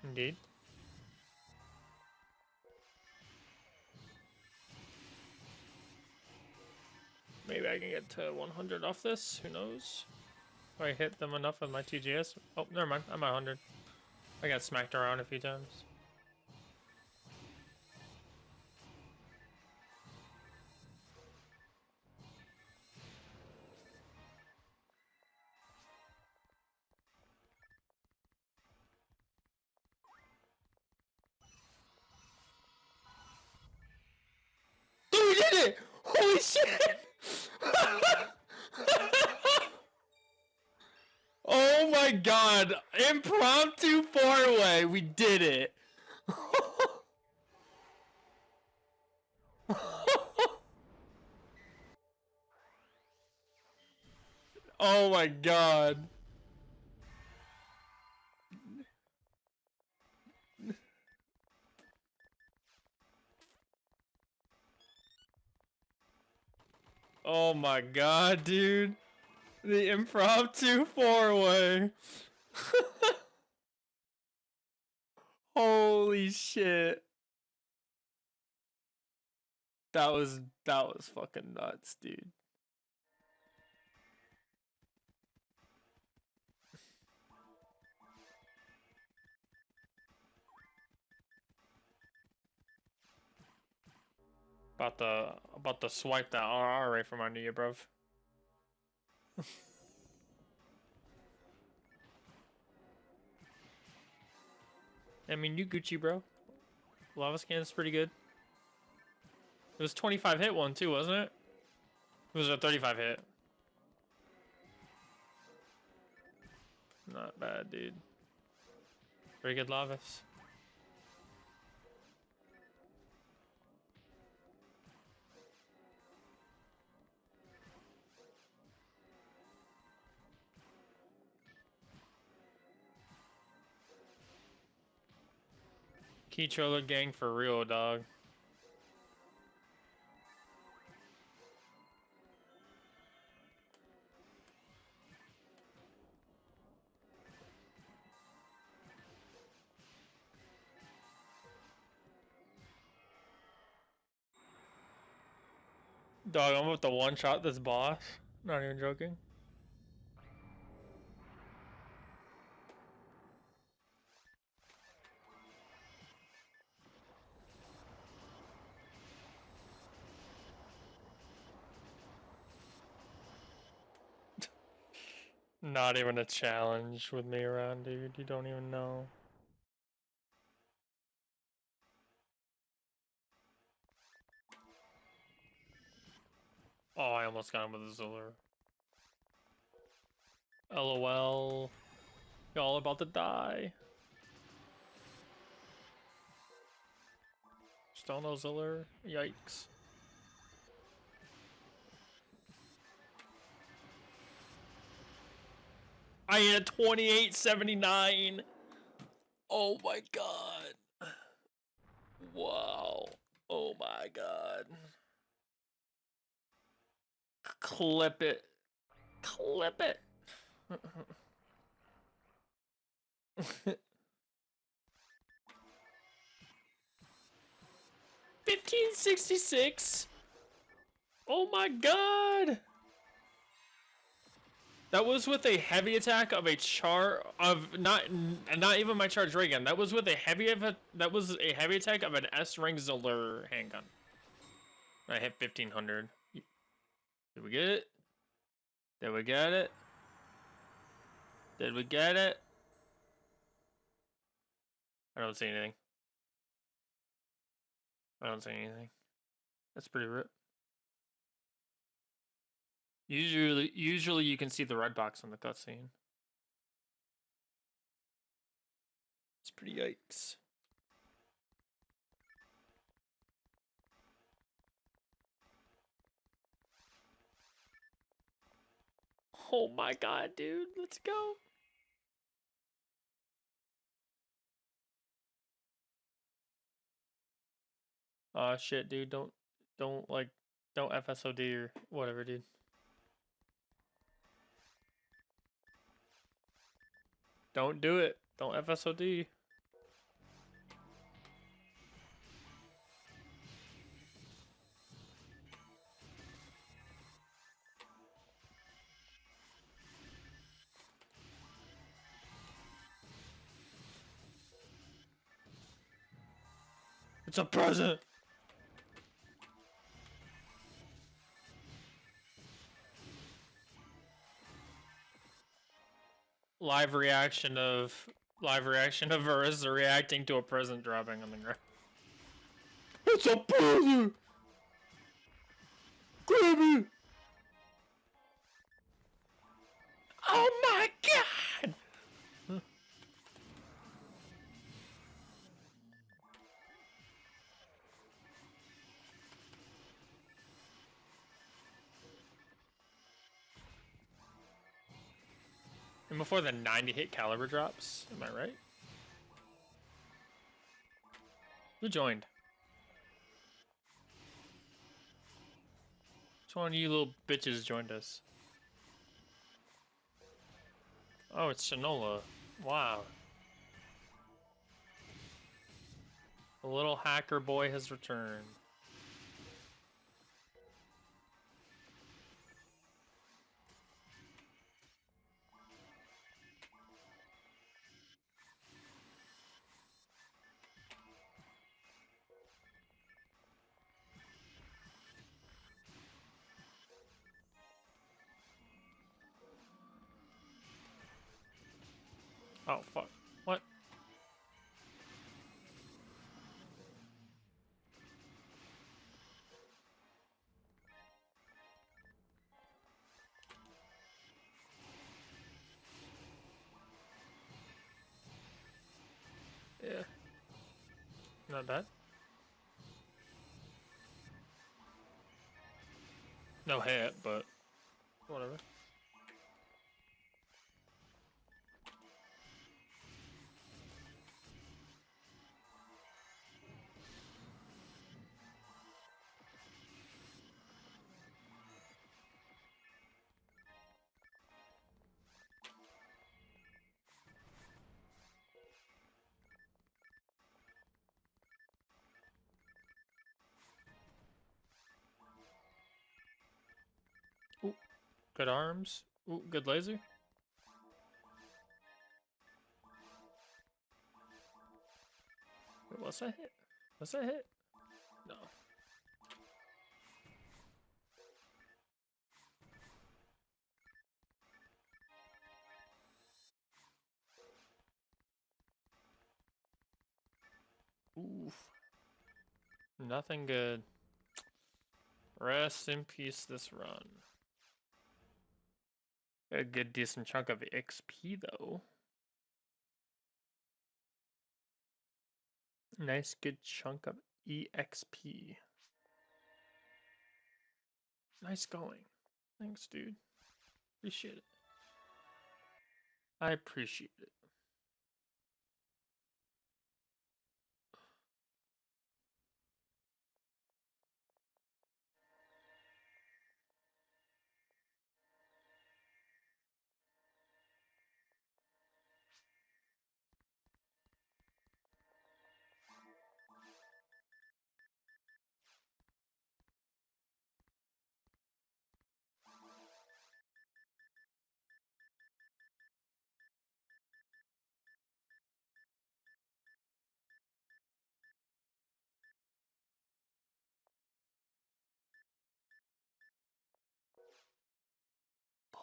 Indeed. Maybe I can get to 100 off this. Who knows? If I hit them enough with my TGS. Oh, never mind. I'm at 100. I got smacked around a few times. Dude, we did it! Holy shit! Oh my god! Impromptu four-way! We did it! Oh my god. Oh my god, dude. The impromptu four-way. Holy shit. That was fucking nuts, dude. About to swipe that RR right from under you, bruv. I mean, you Gucci, bro. Lava scan's pretty good. It was 25 hit one too, wasn't it? It was a 35 hit. Not bad, dude. Very good Lavas. Key Troller gang for real, dog. Dog, I'm about to one-shot this boss. Not even joking. Not even a challenge with me around, dude. You don't even know. Oh, I almost got him with a Ziller. LOL. Y'all about to die. Still no Ziller. Yikes. I had 2879. Oh my god. Wow. Oh my god. Clip it. Clip it. 1566. Oh my god. That was with a heavy attack of a not even my charge ray gun. That was with a heavy attack of an S rank Ziller handgun. I hit 1500. Did we get it? Did we get it? Did we get it? I don't see anything. I don't see anything. That's pretty rip. Usually you can see the red box on the cutscene. It's pretty yikes. Oh my god, dude. Let's go. Oh shit, dude. Don't FSOD or whatever, dude. Don't do it. Don't FSOD. It's a present. Live reaction of Urza reacting to a present dropping on the ground. It's a present. Grab it. Oh my god. And before the 90 hit caliber drops, am I right? Who joined? Which one of you little bitches joined us? Oh, it's Shinola. Wow. The little hacker boy has returned. Oh, fuck. What? Yeah. Not bad. No hit, but whatever. Ooh, good arms. Ooh, good laser. Wait, what's that hit? What's that hit? No. Oof. Nothing good. Rest in peace this run. A good decent chunk of XP though. Nice good chunk of EXP. Nice going. Thanks, dude. Appreciate it. I appreciate it.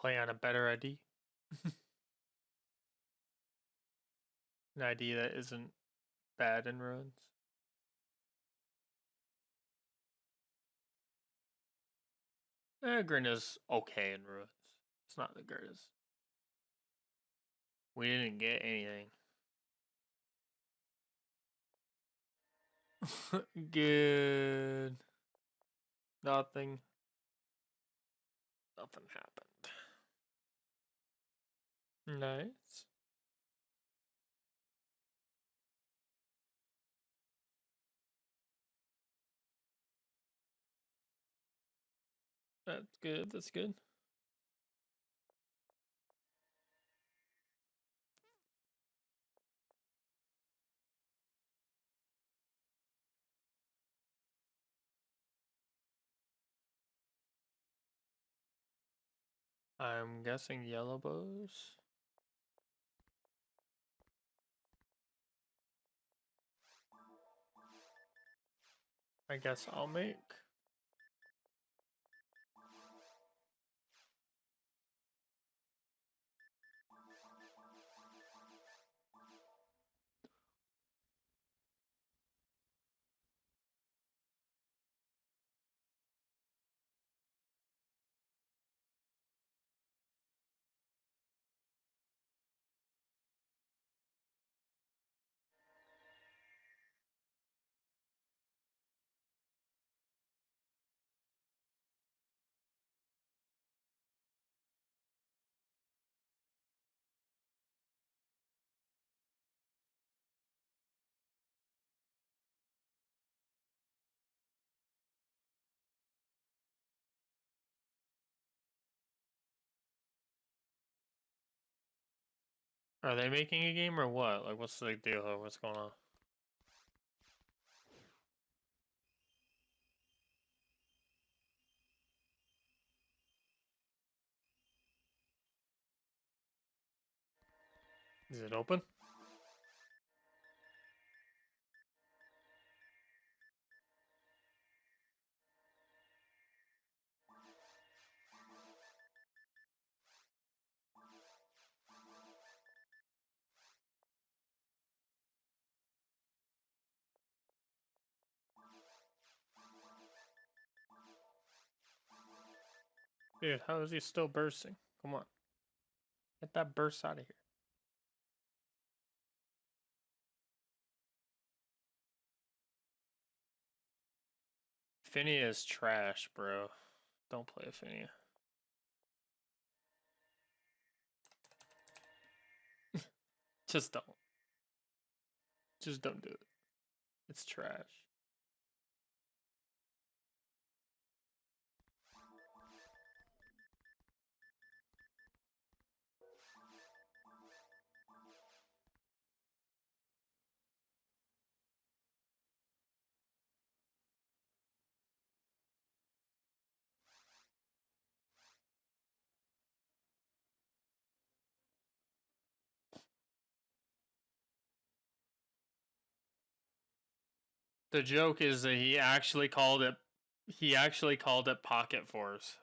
Play on a better ID. An ID that isn't bad in ruins. Grin is okay in ruins. It's not the greatest. We didn't get anything. Good. Nothing. Nothing happened. Nice. That's good. That's good. I'm guessing yellow bows. I guess I'll make. Are they making a game or what? Like, what's the deal? What's going on? Is it open? Dude, how is he still bursting? Come on. Get that burst out of here. Finny is trash, bro. Don't play a Finny. Just don't. Just don't do it. It's trash. The joke is that he actually called it Pocket Force.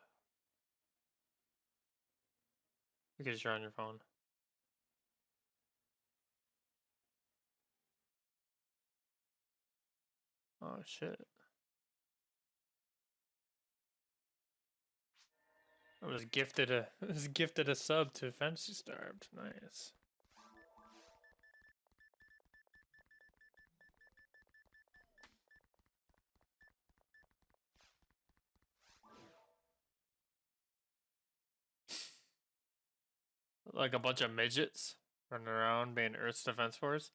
Because you're on your phone. Oh shit. I was gifted a sub to Fantasy Starved. Nice. Like a bunch of midgets running around being Earth's Defense Force.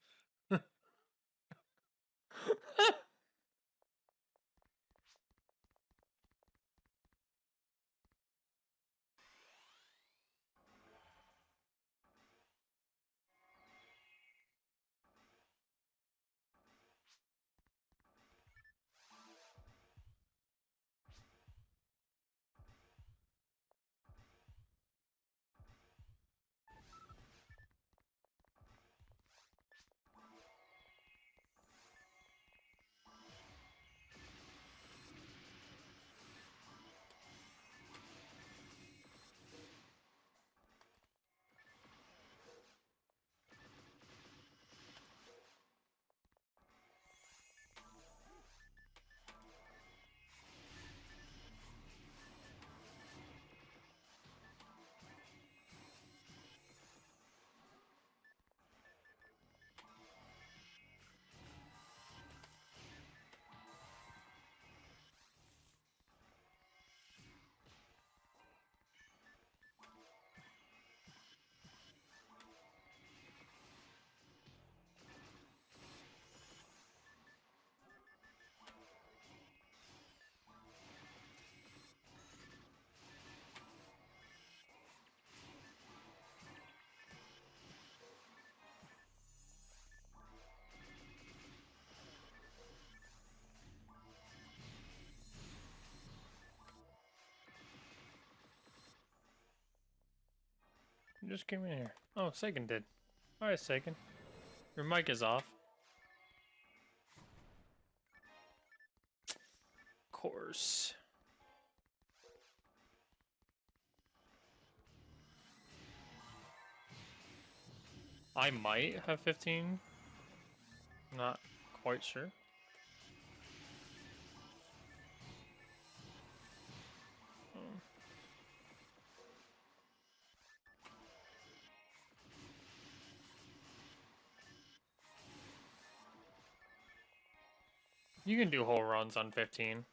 You just came in here. Oh, Sagan did. Alright, Sagan. Your mic is off. Of course. I might have 15. Not quite sure. You can do whole runs on 15.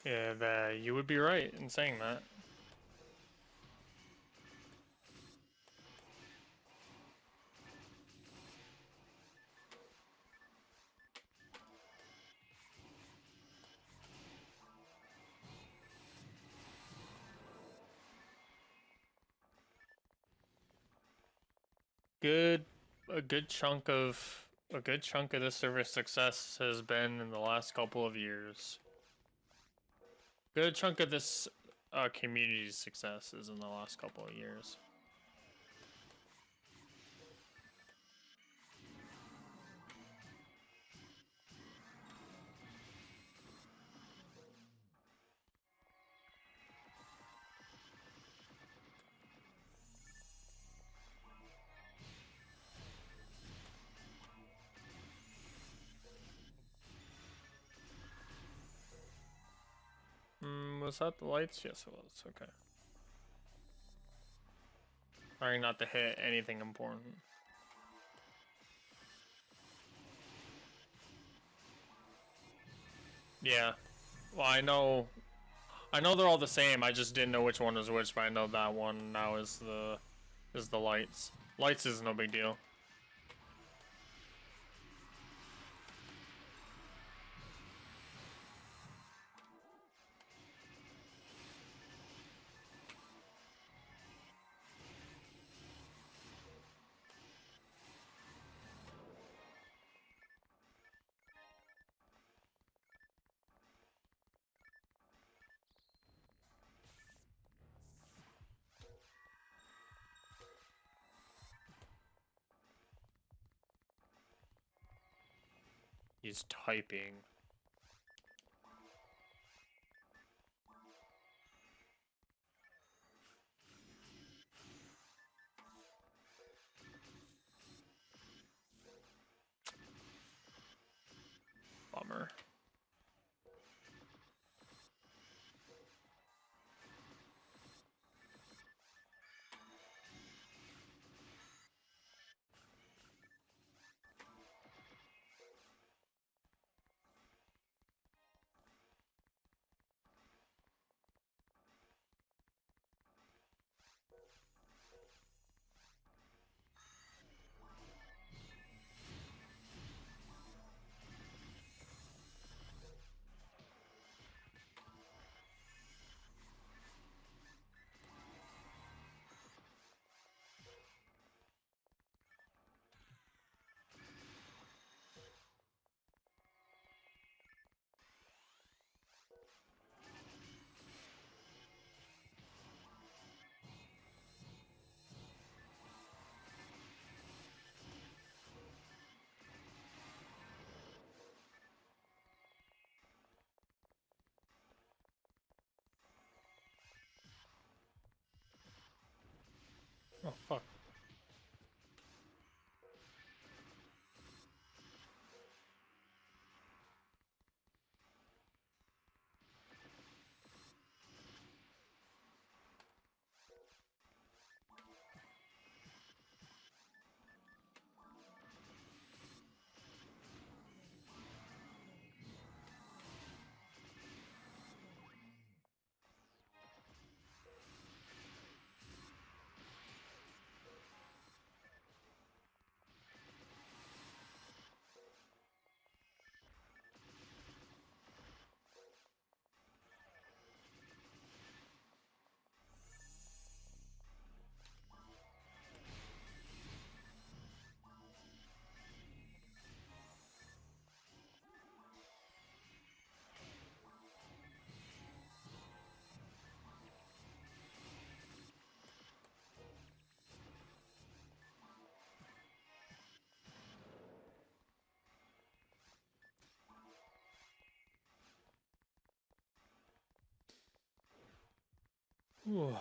Yeah, you would be right in saying that. A good chunk of this server's success has been in the last couple of years. Good chunk of this community's success is in the last couple of years. Was that the lights? Yes, it was. Okay. Trying not to hit anything important. Yeah. Well, I know they're all the same. I just didn't know which one was which, but I know that one now is the lights. Lights is no big deal. He's typing. Bummer. Oh, fuck. Ooh.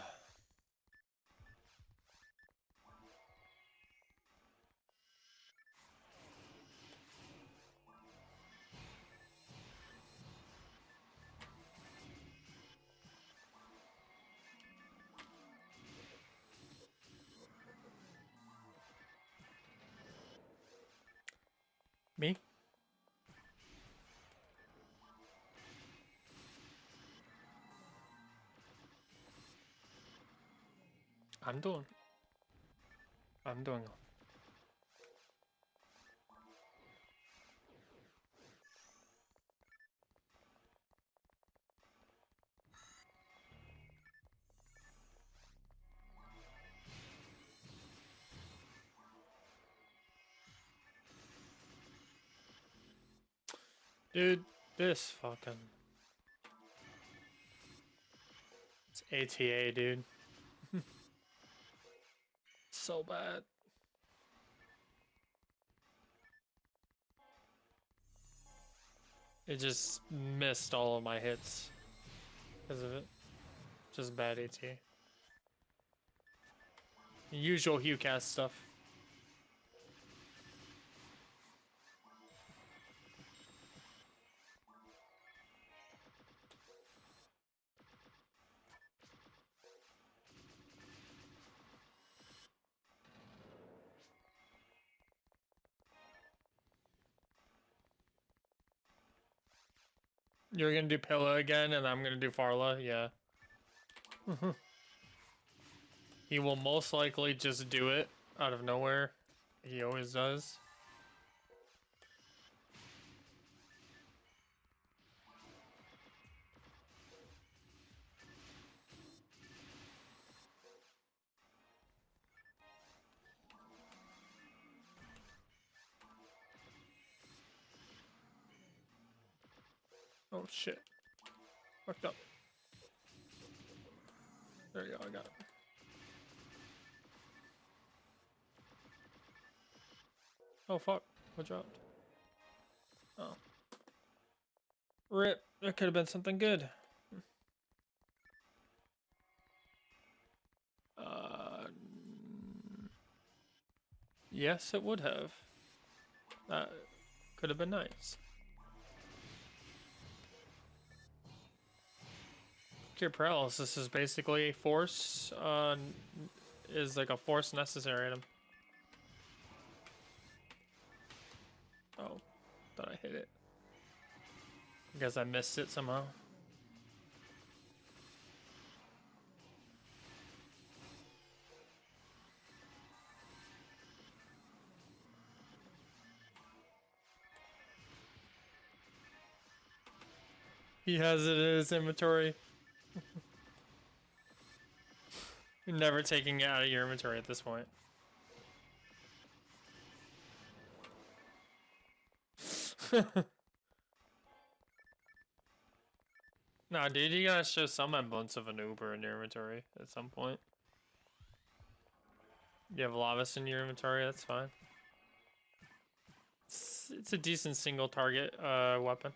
Me? I'm doing. I'm doing. Dude, this fucking. It's ATA, dude. So bad. It just missed all of my hits because of it. Just bad ATA. Usual HuCast stuff. You're gonna do Pilla again, and I'm gonna do Farla, yeah. He will most likely just do it out of nowhere. He always does. Oh shit. Fucked up. There you go, I got it. Oh fuck, what dropped? Oh. RIP, that could have been something good. Yes, it would have. That could have been nice. Cure paralysis is basically force, is like a force necessary item. Oh, thought I hit it. I guess I missed it somehow. He has it in his inventory. You're never taking it out of your inventory at this point. Nah, dude, you gotta show some semblance of an Uber in your inventory at some point. You have Lavis in your inventory, that's fine. It's a decent single target weapon.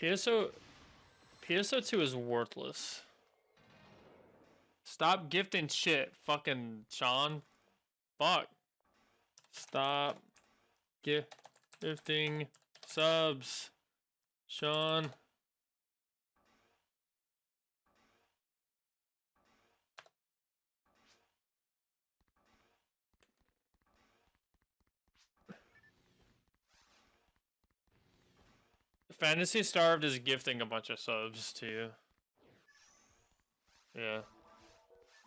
PSO2 is worthless. Stop gifting shit, fucking Sean. Fuck. Stop gifting subs, Sean. Fantasy Starved is gifting a bunch of subs to you. Yeah.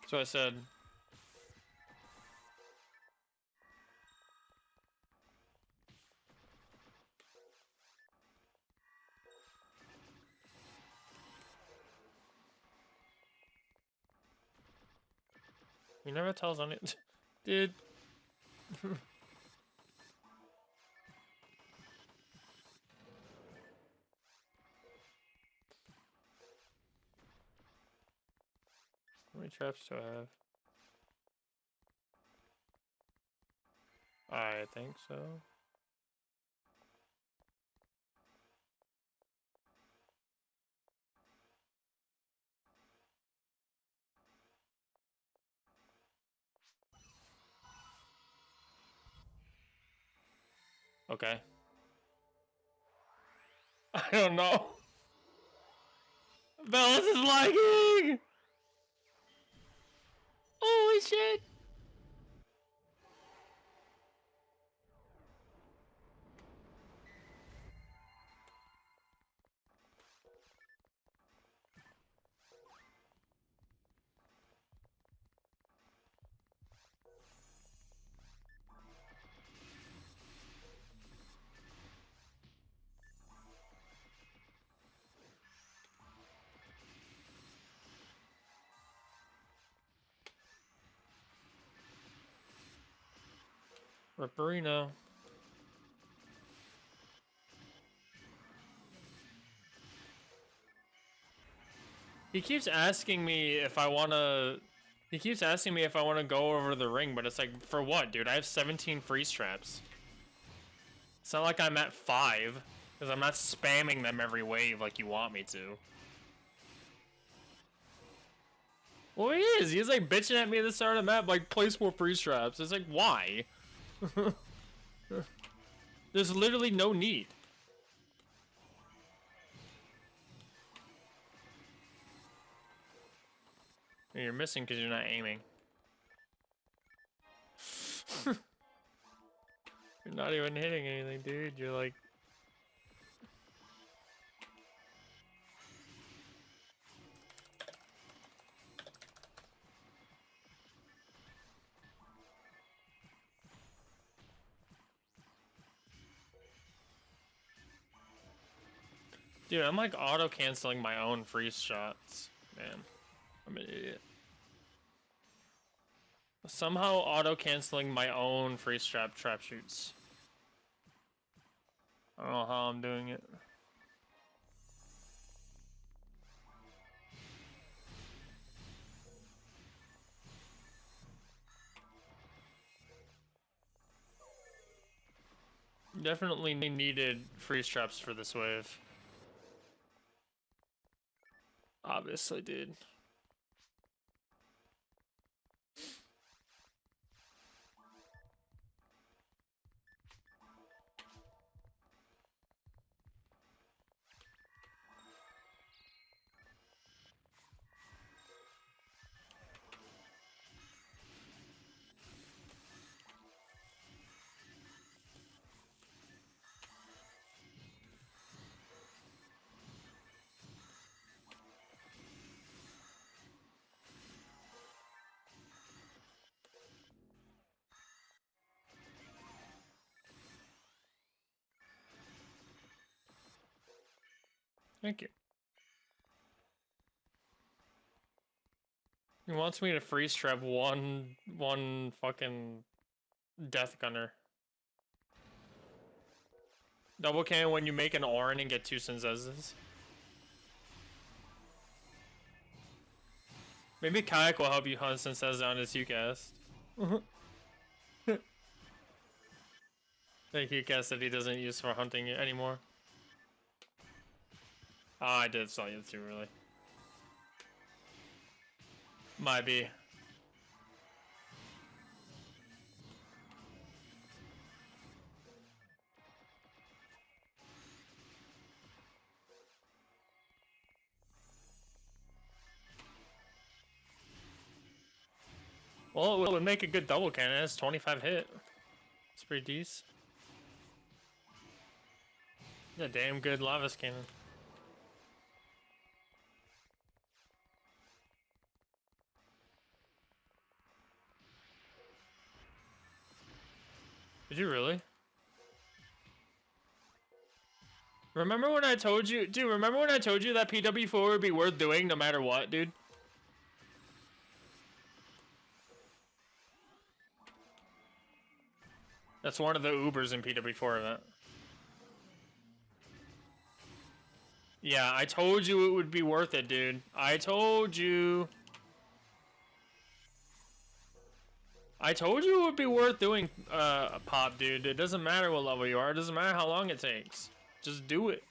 That's what I said. He never tells on it. Dude. How many traps do I have? I think so. Okay. I don't know. Bellis is lagging! Holy shit! Ripperino. He keeps asking me if I wanna... He keeps asking me if I wanna go over the ring, but it's like, for what, dude? I have 17 freeze traps. It's not like I'm at 5, because I'm not spamming them every wave like you want me to. Well, he is. He's like bitching at me at the start of the map, like, place more freeze traps. It's like, why? There's literally no need. You're missing because you're not aiming. You're not even hitting anything, dude. You're like... Dude, I'm like auto-canceling my own freeze shots. Man, I'm an idiot. Somehow auto-canceling my own freeze trap shoots. I don't know how I'm doing it. Definitely needed freeze traps for this wave. Obviously, dude. Thank you. He wants me to freeze trap one fucking death gunner. Double cannon when you make an Orin and get 2 Senzezes. Maybe Kayak will help you hunt Senzez down as you cast. Like you cast that he doesn't use for hunting anymore. Oh, I did saw you too early. Might be. Well, it would make a good double cannon. It's 25 hit. It's pretty decent. Yeah, damn good Lavis cannon. Did you really? Remember when I told you, dude, remember when I told you that PW4 would be worth doing no matter what, dude? That's one of the Ubers in PW4 event. Yeah, I told you it would be worth it, dude. I told you. I told you it would be worth doing a pop, dude. It doesn't matter what level you are. It doesn't matter how long it takes. Just do it.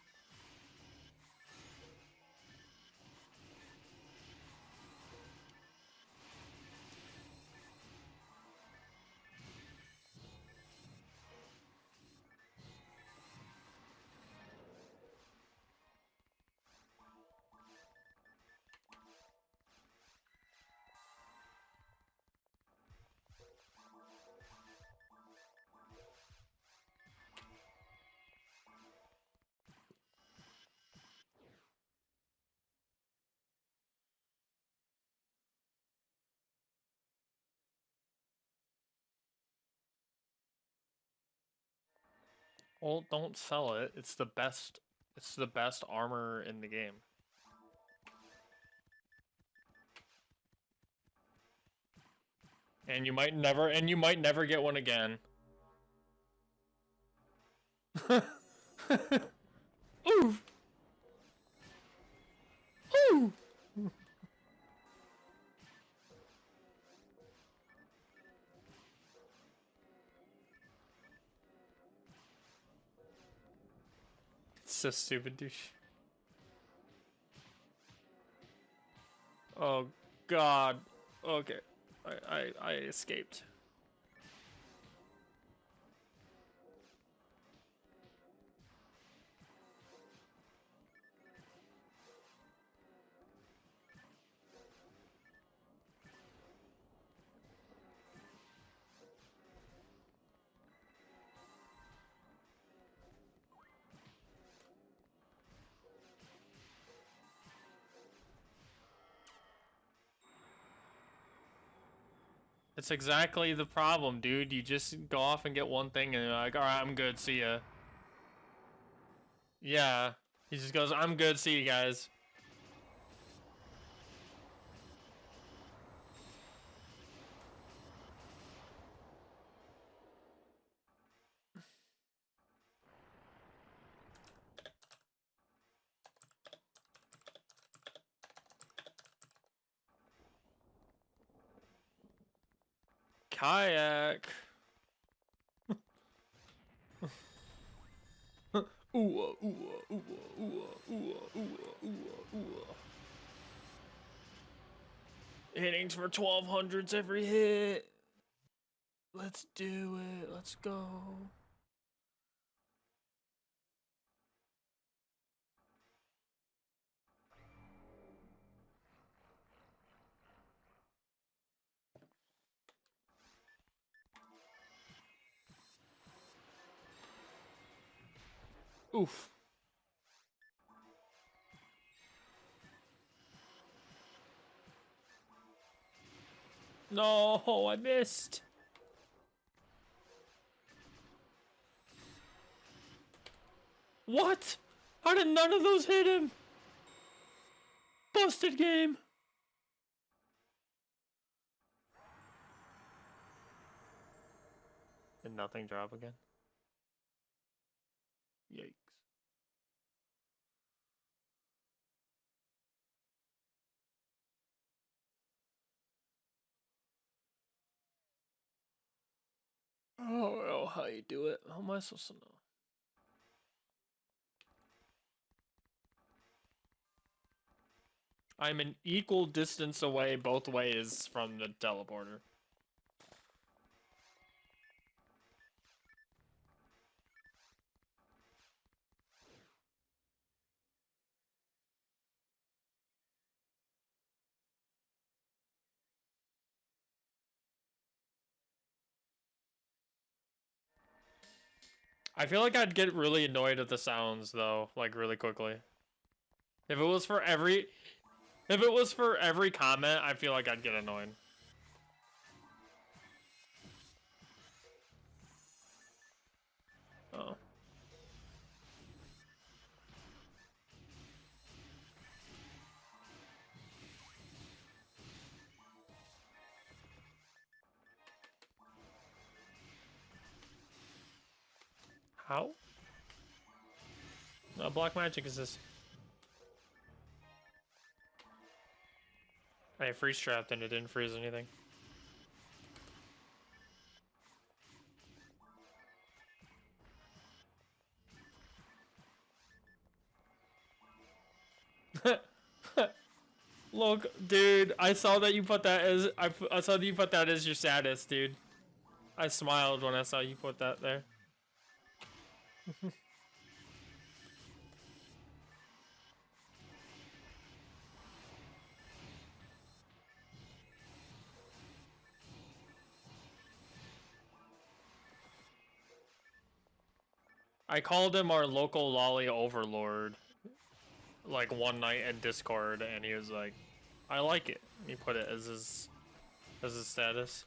Well, don't sell it. It's the best. It's the best armor in the game. And you might never get one again. Ooh. Ooh. It's so stupid, douche. Oh God. Okay. I escaped. It's exactly the problem, dude. You just go off and get one thing and you're like, alright, I'm good, see ya. Yeah. He just goes, I'm good, see you guys. Kayak. Ooh, ooh, ooh, ooh, ooh, ooh, ooh. Hittings for 1200s every hit. Let's do it. Let's go. Oof. No, I missed. What? How did none of those hit him? Busted game. Did nothing drop again? Yikes. I don't know how you do it. How am I supposed to know? I'm an equal distance away both ways from the teleporter. I feel like I'd get really annoyed at the sounds though, like really quickly. If it was for every comment, I feel like I'd get annoyed. Oh. How? No, black magic is this. I freeze trapped and it didn't freeze anything. Look, dude, I saw that you put that as I saw that you put that as your status, dude. I smiled when I saw you put that there. I called him our local lolly overlord like one night in Discord, and he was like, "I like it." He put it as his status.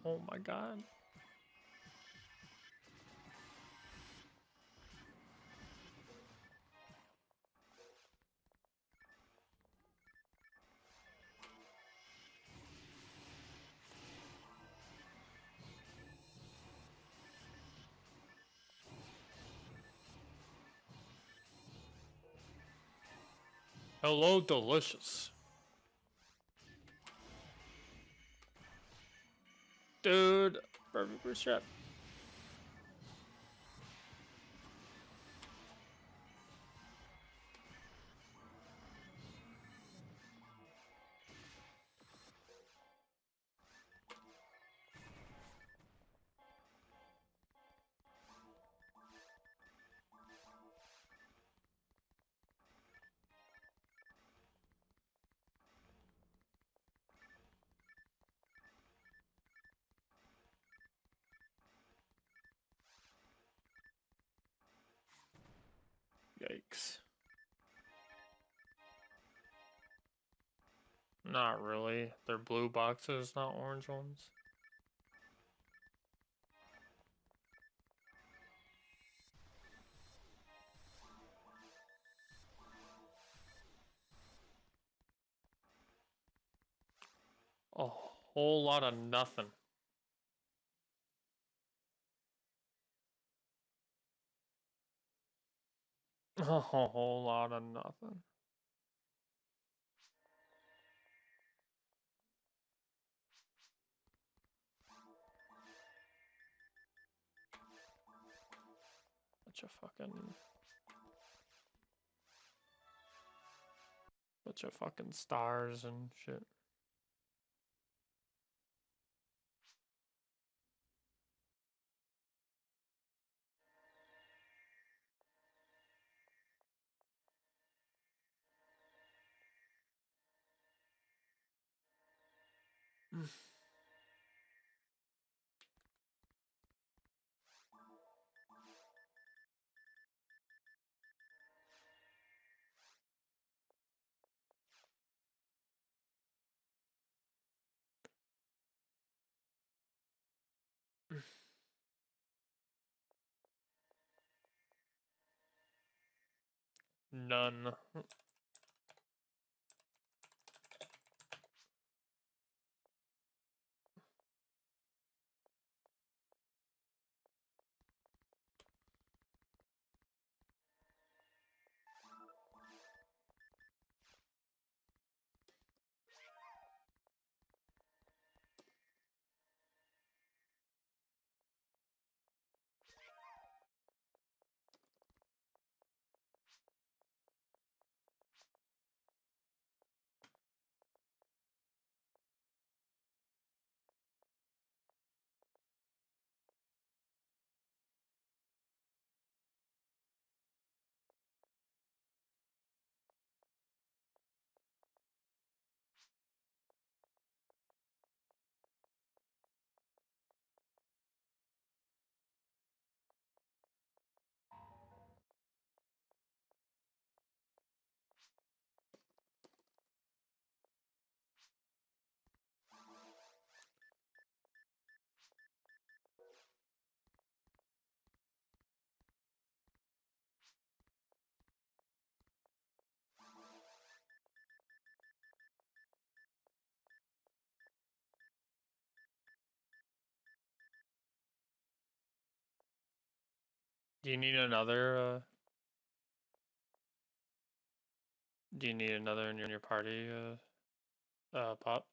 Oh my god. Hello, delicious. Dude, perfect for strap. Yikes. Not really. They're blue boxes, not orange ones. A whole lot of nothing. A whole lot of nothing. Bunch of fucking stars and shit. None. Do you need another, do you need another in your party, Pop?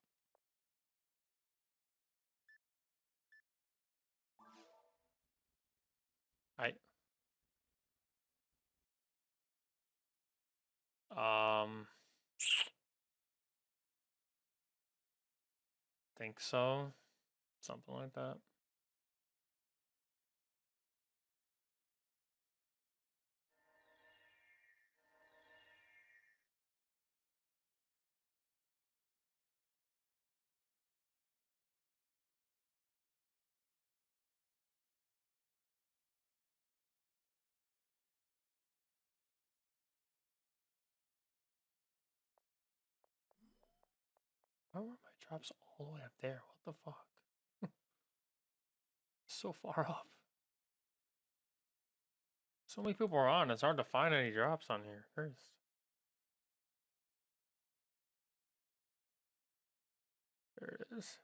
I, think so. Something like that. Why were my drops all the way up there? What the fuck? so far off. So many people are on, it's hard to find any drops on here. Christ. There it is.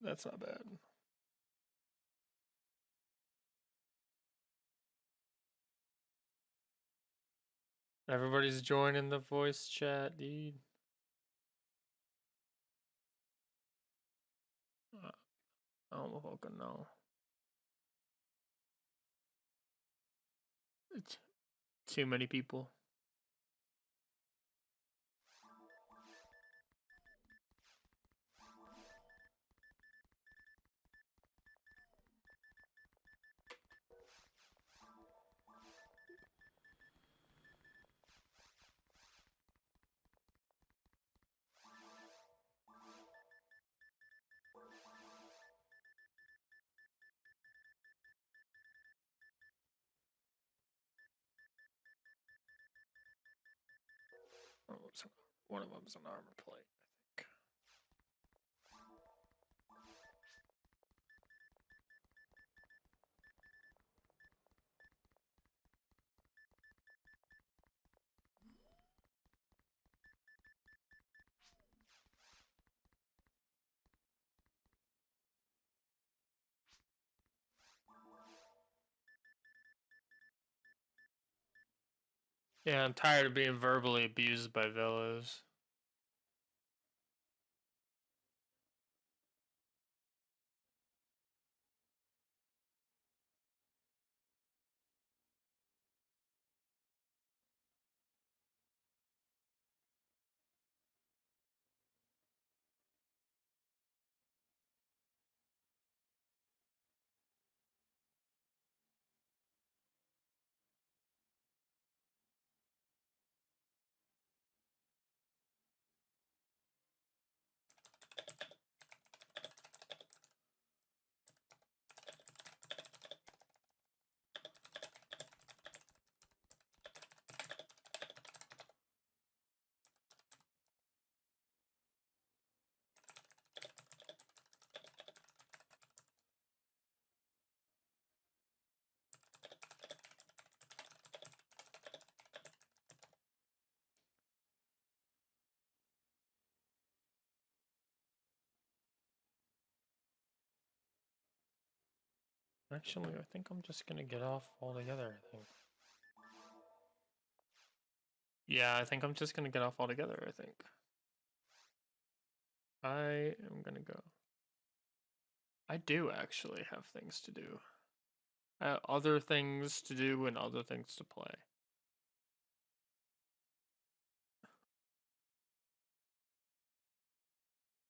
That's not bad. Everybody's joining the voice chat, dude. I don't fucking know. It's too many people. One of them's an armor plate, I think. Yeah, I'm tired of being verbally abused by villas. Actually, I think I'm just gonna get off altogether, I think. Yeah, I think I'm just gonna get off altogether, I think. I am gonna go. I do actually have things to do. Other things to do and other things to play.